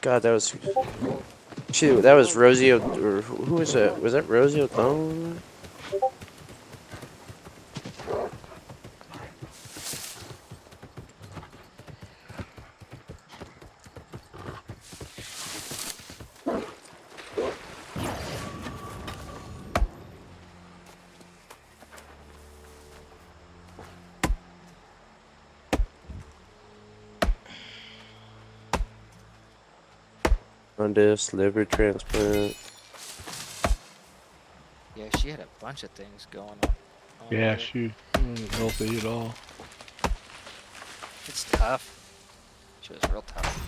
God, that was that was Rosie. Or who was that? Was that Rosie O'Donnell? Jaundice, liver transplant. Yeah, she had a bunch of things going on. Yeah, with it. she wasn't healthy at all. It's tough. She was real tough.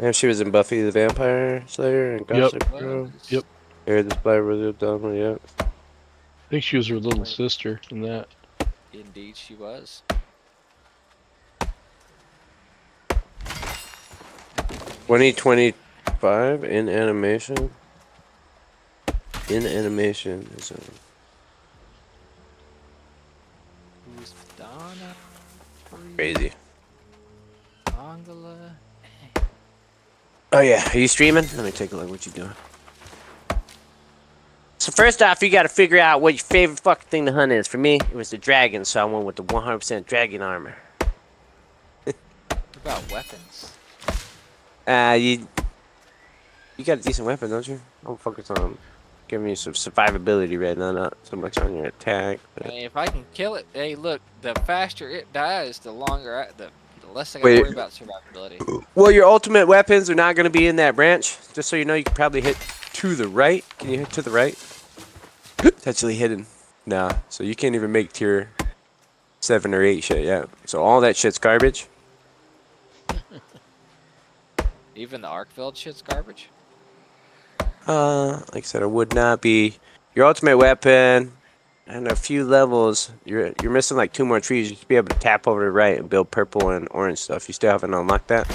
Yeah, she was in Buffy the Vampire Slayer and Gossip Yep. Girl. Yep. Harriet the Spy, Rosie O'Donnell. Yep. I think she was her little sister in that. Indeed, she was. 2025 in animation. In animation is Who's Donna? crazy. Angela. Oh yeah, are you streaming? Let me take a look what you doing. So first off, you got to figure out what your favorite fucking thing to hunt is. For me, it was the dragon, so I went with the 100% dragon armor. What about weapons? You got a decent weapon, don't you? I'm focused on giving you some survivability right now, not so much on your attack. I But... mean, if I can kill it, hey, look, the faster it dies, the longer the less I gotta worry about survivability. Well, your ultimate weapons are not going to be in that branch. Just so you know, you can probably hit to the right. Can you hit to the right? It's actually hidden. Nah, so you can't even make tier 7 or 8 shit yet. So all that shit's garbage. Even the Arkveld shit's garbage. Like I said, it would not be your ultimate weapon and a few levels. You're missing like 2 more trees. You should be able to tap over to the right and build purple and orange stuff. You still haven't unlocked that?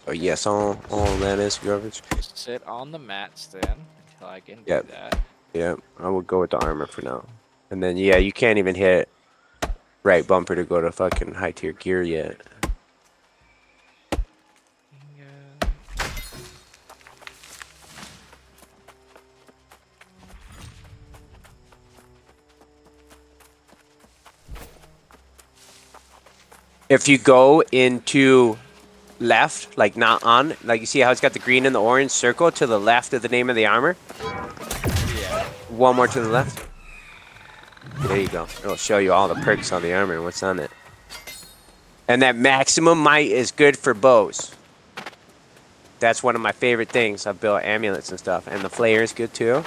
Oh yes, all that is garbage. Just sit on the mats then until I can Yep. do that. Yeah, I would go with the armor for now. And then yeah, you can't even hit right bumper to go to fucking high tier gear yet. If you go into left, like not on, like you see how it's got the green and the orange circle to the left of the name of the armor? Yeah. One more to the left. There you go. It'll show you all the perks on the armor and what's on it. And that maximum might is good for bows. That's one of my favorite things. I've built amulets and stuff. And the flare is good too.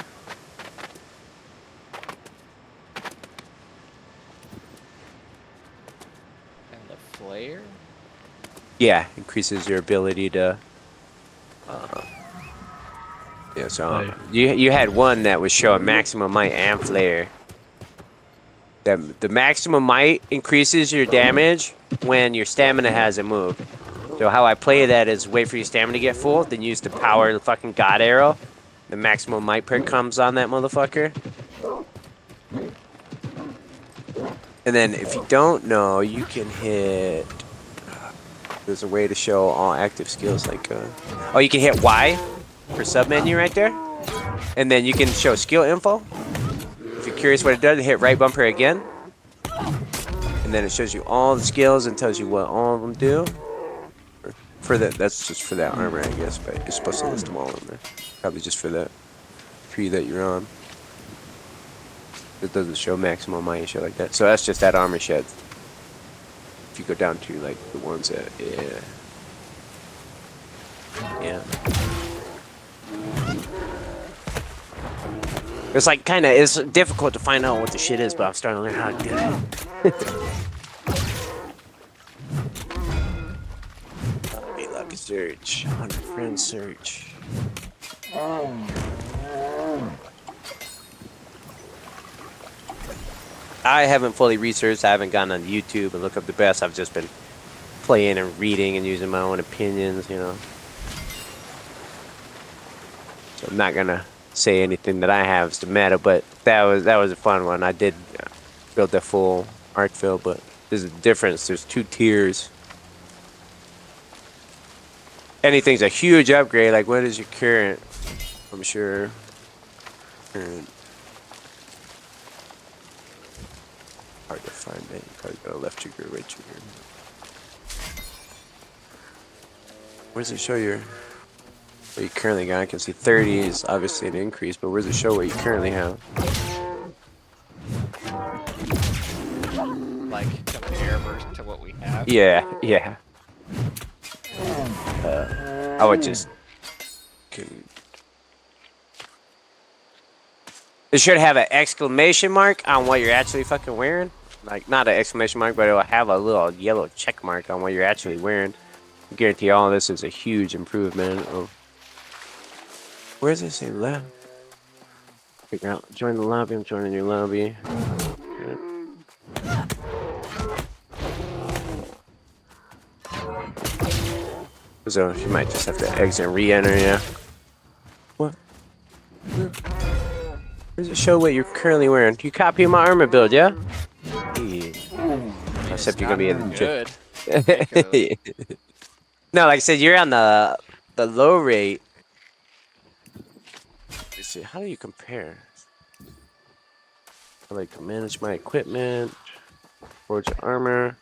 And the flare? Yeah, increases your ability to... yeah, so you had one that was showing maximum might and flare. The maximum might increases your damage when your stamina hasn't moved. So how I play that is wait for your stamina to get full, then use the power of the fucking God Arrow. The maximum might perk comes on that motherfucker. And then if you don't know, you can hit... There's a way to show all active skills like... oh, you can hit Y for submenu right there. And then you can show skill info. If you're curious what it does, hit right bumper again. And then it shows you all the skills and tells you what all of them do. For that, that's just for that armor, I guess, but you're supposed to list them all in there. Probably just for that tree that you're on. It doesn't show maximum might and shit like that. So that's just that armor shed. If you go down to like the ones that, yeah. It's like it's difficult to find out what the shit is, but I'm starting to learn how to do it. Be lucky search, 100 friends search. I haven't fully researched. I haven't gone on YouTube and looked up the best. I've just been playing and reading and using my own opinions, you know. So I'm not gonna say anything that I have is the meta, but that was a fun one. I did build the full arc field, but there's a difference. There's 2 tiers. Anything's a huge upgrade. Like, what is your current? I'm sure. Current. Hard to find it. You probably go left trigger, right trigger. Where does it show your? What you currently got? I can see 30 is obviously an increase, but where does it show what you currently have? Like compare versus to what we have. Yeah, yeah. I would just. It should have an exclamation mark on what you're actually fucking wearing. Like, not an exclamation mark, but it will have a little yellow check mark on what you're actually wearing. I guarantee all this is a huge improvement of. Where does it say left? Figure out. Join the lobby. I'm joining your lobby. So you might just have to exit and re-enter, yeah. What? Where does it show what you're currently wearing? You copy my armor build, yeah? Yeah. Except you're gonna be in good. No, like I said, you're on the low rate. Let's see, how do you compare? I like to manage my equipment, forge armor.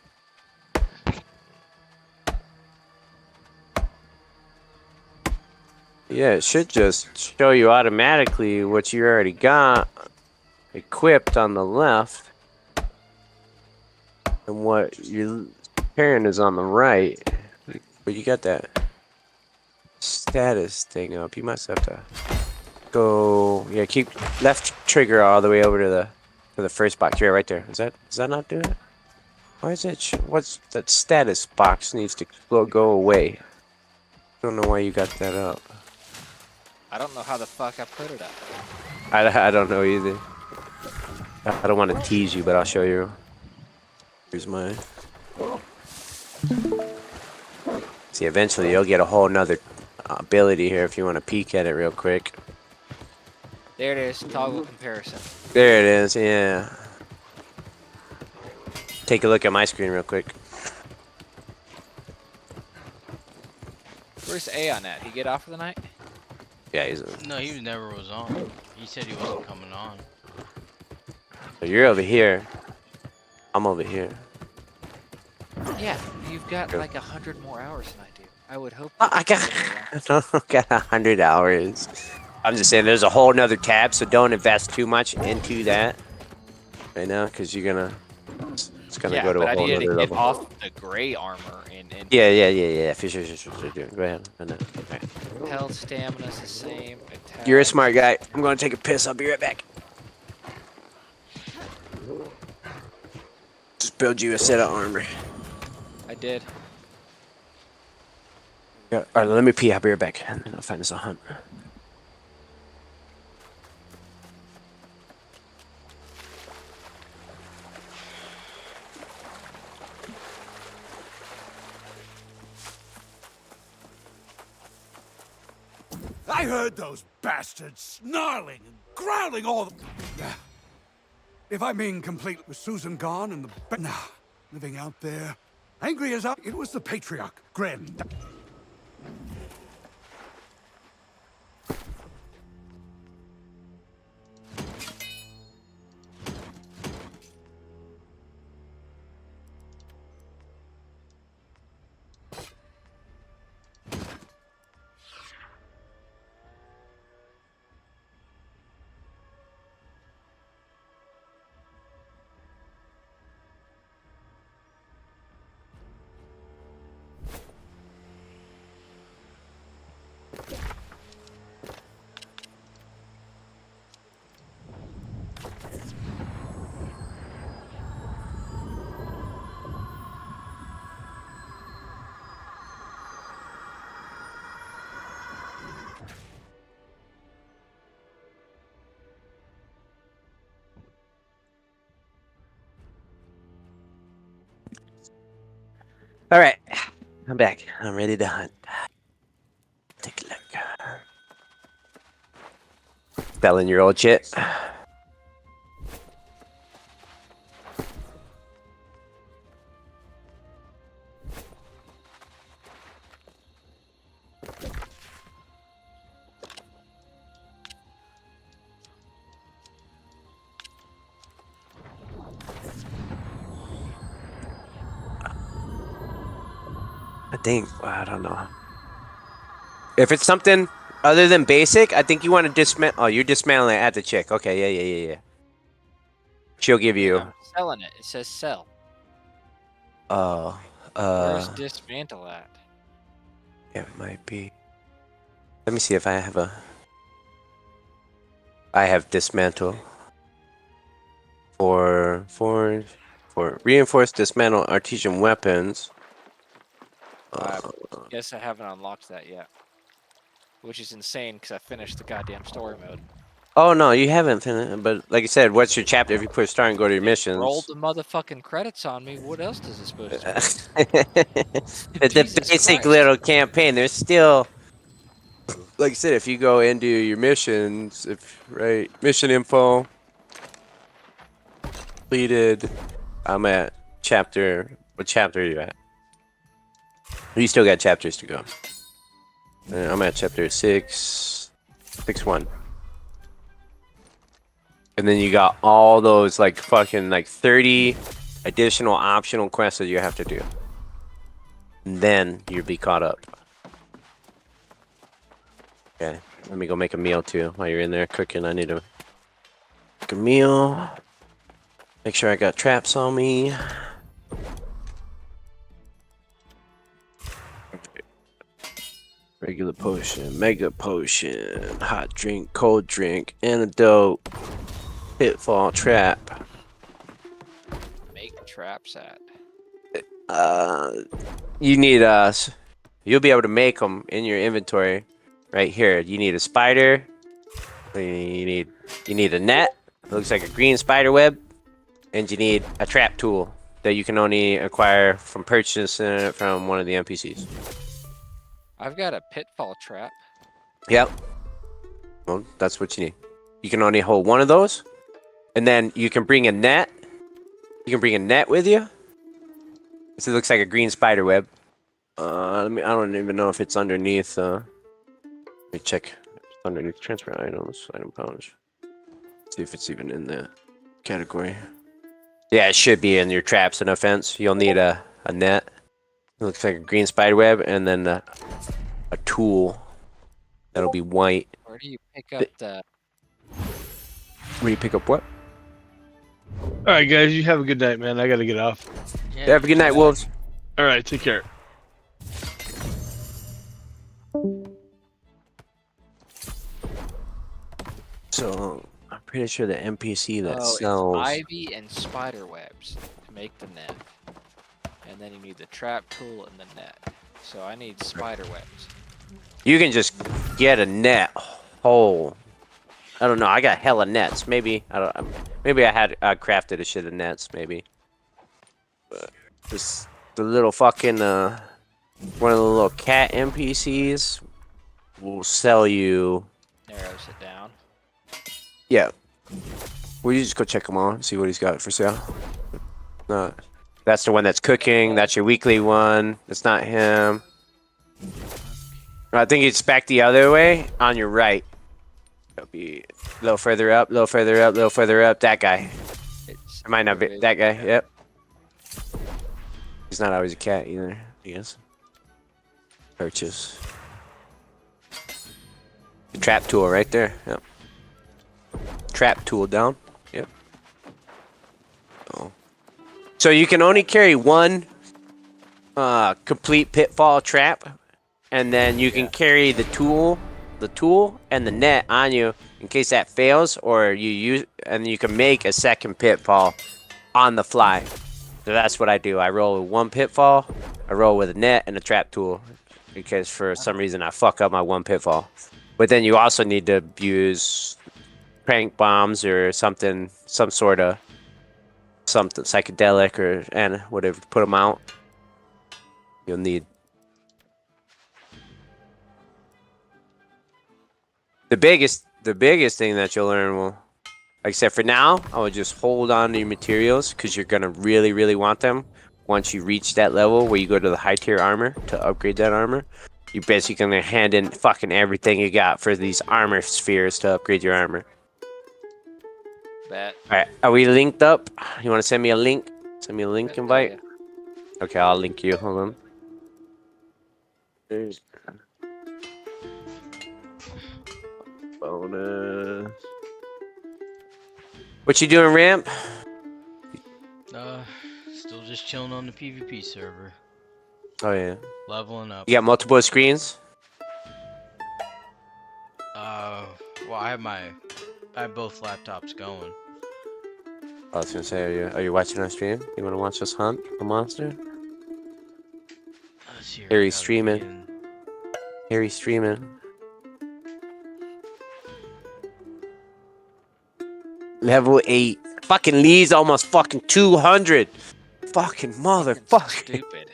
Yeah, it should just show you automatically what you already got equipped on the left, and what you're comparing is on the right. But you got that status thing up. You must have to go. Yeah, keep left trigger all the way over to the first box. Yeah, right there. Does that not do it? Why is it? What's that status box needs to go away? I don't know why you got that up. I don't know how the fuck I put it up. I don't know either. I don't want to tease you, but I'll show you. Here's mine. See, eventually you'll get a whole nother ability here if you want to peek at it real quick. There it is. Toggle comparison. There it is, yeah. Take a look at my screen real quick. Where's A on that? He get off for the night? Yeah, No, he never was on. He said he wasn't coming on. So you're over here. I'm over here. Yeah, you've got like 100 more hours than I do. I would hope. I got 100 hours. I'm just saying there's a whole nother tab, so don't invest too much into that right now, because you're gonna. It's gonna go to a whole I need nother to get level. off the gray armor and Yeah. For sure. Go ahead. Okay. health, stamina's the same. Attack. You're a smart guy. I'm gonna take a piss. I'll be right back. Just build you a set of armor. I did. Yeah, all right, let me pee. I'll be right back. And then I'll find us a hunt. I heard those bastards snarling and growling all the... If I'm being complete with Susan gone and the... Nah, living out there, angry as I... It was the patriarch, Gren. All right, I'm back. I'm ready to hunt. Take a look. Selling your old shit. I think, I don't know. If it's something other than basic, I think you want to dismantle. Oh, you're dismantling it at the chick. Okay, yeah. She'll give you. I'm selling it. It says sell. Oh, Where's dismantle at? it might be. Let me see if I have a. I have dismantle. For reinforced dismantle artesian weapons. I guess I haven't unlocked that yet. Which is insane because I finished the goddamn story mode. Oh no, you haven't finished. But like I said, what's your chapter? If you push start and go to your missions. Rolled the motherfucking credits on me. What else is it supposed to be? The basic little campaign. There's still, like I said, if you go into your missions, mission info completed. I'm at chapter. What chapter are you at? You still got chapters to go. I'm at chapter 6.1. And then you got all those like fucking like 30 additional optional quests that you have to do. And then you'll be caught up. Okay, let me go make a meal too while you're in there cooking. I need to make a meal. Make sure I got traps on me. Regular potion, mega potion, hot drink, cold drink, antidote, pitfall trap. Make traps at. You need you'll be able to make them in your inventory right here. You need a spider. You need a net. It looks like a green spider web, and you need a trap tool that you can only acquire from purchasing it from one of the NPCs. I've got a pitfall trap. Yep. Well, that's what you need. You can only hold one of those, and then you can bring a net. You can bring a net with you. So it looks like a green spider web. I don't even know if it's underneath. Let me check. It's underneath transfer items, item pouch. See if it's even in the category. Yeah, it should be in your traps and offense. You'll need a net. It looks like a green spider web, and then a tool that'll be white. Where do you pick up the? Where do you pick up what? All right, guys, you have a good night, man. I gotta get off. Yeah, have a good night, wolves. All right, take care. So I'm pretty sure the NPC that It's sells ivy and spider webs to make the net, and then you need the trap tool and the net. So I need spider webs. You can just get a net whole. I don't know. I got hella nets. Maybe I don't. Maybe I crafted a shit of nets. Maybe. But this the little fucking one of the little cat NPCs will sell you. Narrows it down. Yeah. Well, you just go check him out, see what he's got for sale. No, that's the one that's cooking. That's your weekly one. It's not him. I think it's back the other way on your right. It'll be a little further up, a little further up, a little further up. That guy. It might not be that guy. Yep. He's not always a cat either, I guess. Purchase. The trap tool right there. Yep. Trap tool down. Yep. Oh. So you can only carry one complete pitfall trap, and then you can carry the tool and the net on you in case that fails, or you can make a second pitfall on the fly. So that's what I do. I roll with one pitfall, I roll with a net and a trap tool, because for some reason I fuck up my one pitfall. But then you also need to use prank bombs or something, some sort of something psychedelic or whatever to put them out. you'll need. The biggest thing that you'll learn will, like I said, for now, I would just hold on to your materials because you're gonna really, really want them. Once you reach that level where you go to the high tier armor to upgrade that armor, you're basically gonna hand in fucking everything you got for these armor spheres to upgrade your armor. Bet. All right, are we linked up? You want to send me a link? Send me a link Hell invite. yeah. Okay, I'll link you. Hold on. There's bonus. What you doing, Ramp? Still just chilling on the PvP server. Oh yeah. Leveling up. You got multiple screens? Well, I have both laptops going. I was gonna say, are you watching our stream? You wanna watch us hunt a monster? Let's see here, Harry's gotta streaming. be in- Harry's streaming. Level 8. Fucking Lee's almost fucking 200. Fucking motherfucker. Stupid.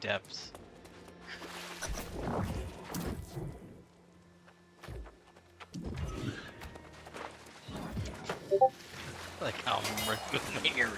Depths. Like how I'm running with my hair.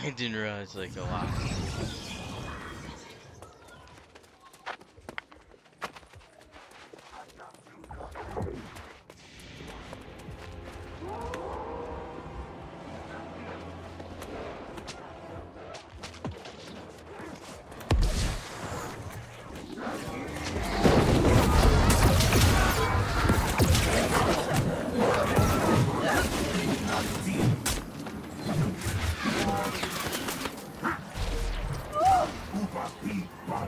I didn't realize like a lot. Oh,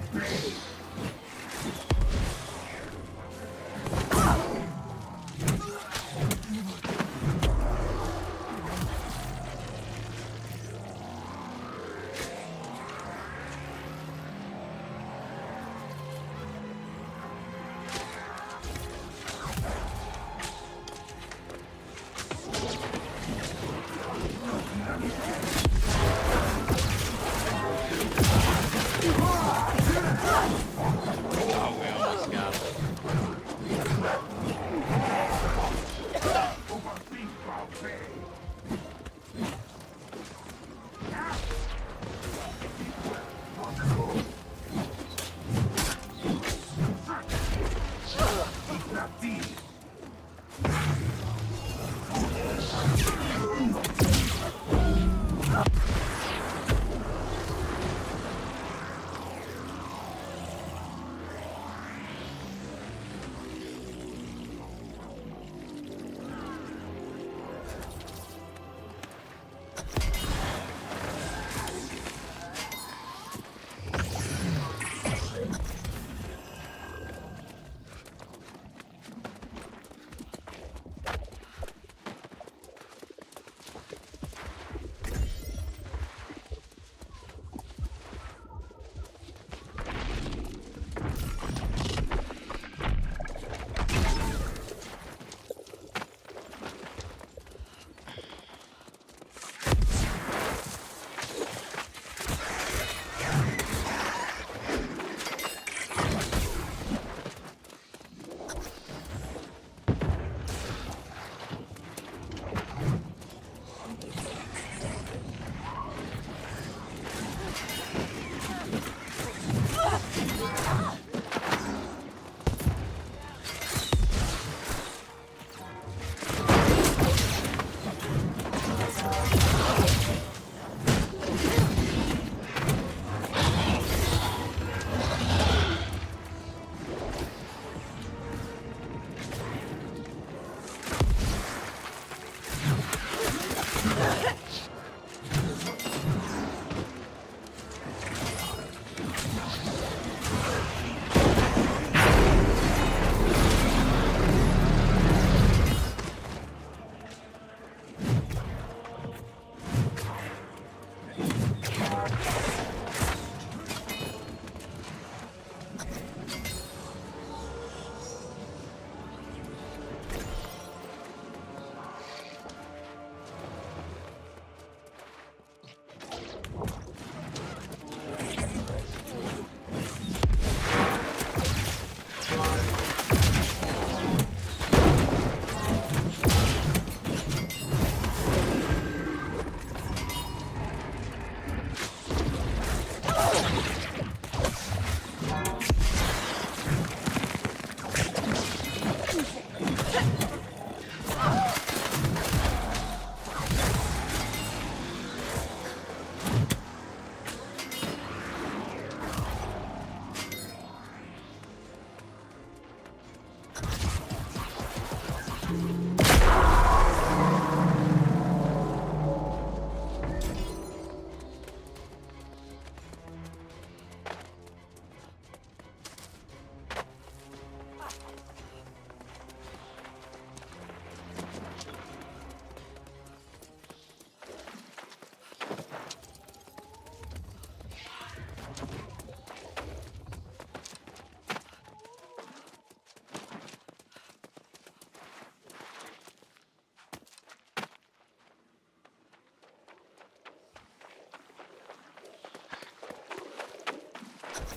we almost got him.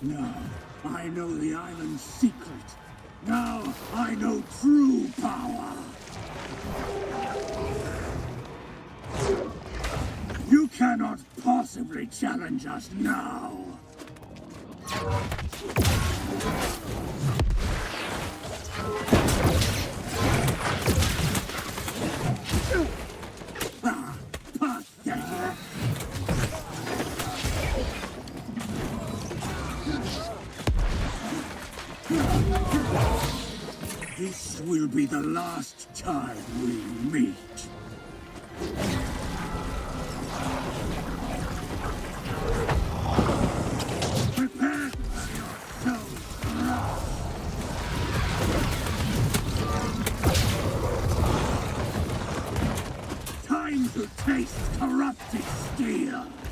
Now, I know the island's secret. Now, I know true power. You cannot possibly challenge us now. Ah, pathetic. This will be the last time we meet. Prepare taste corrupted steel.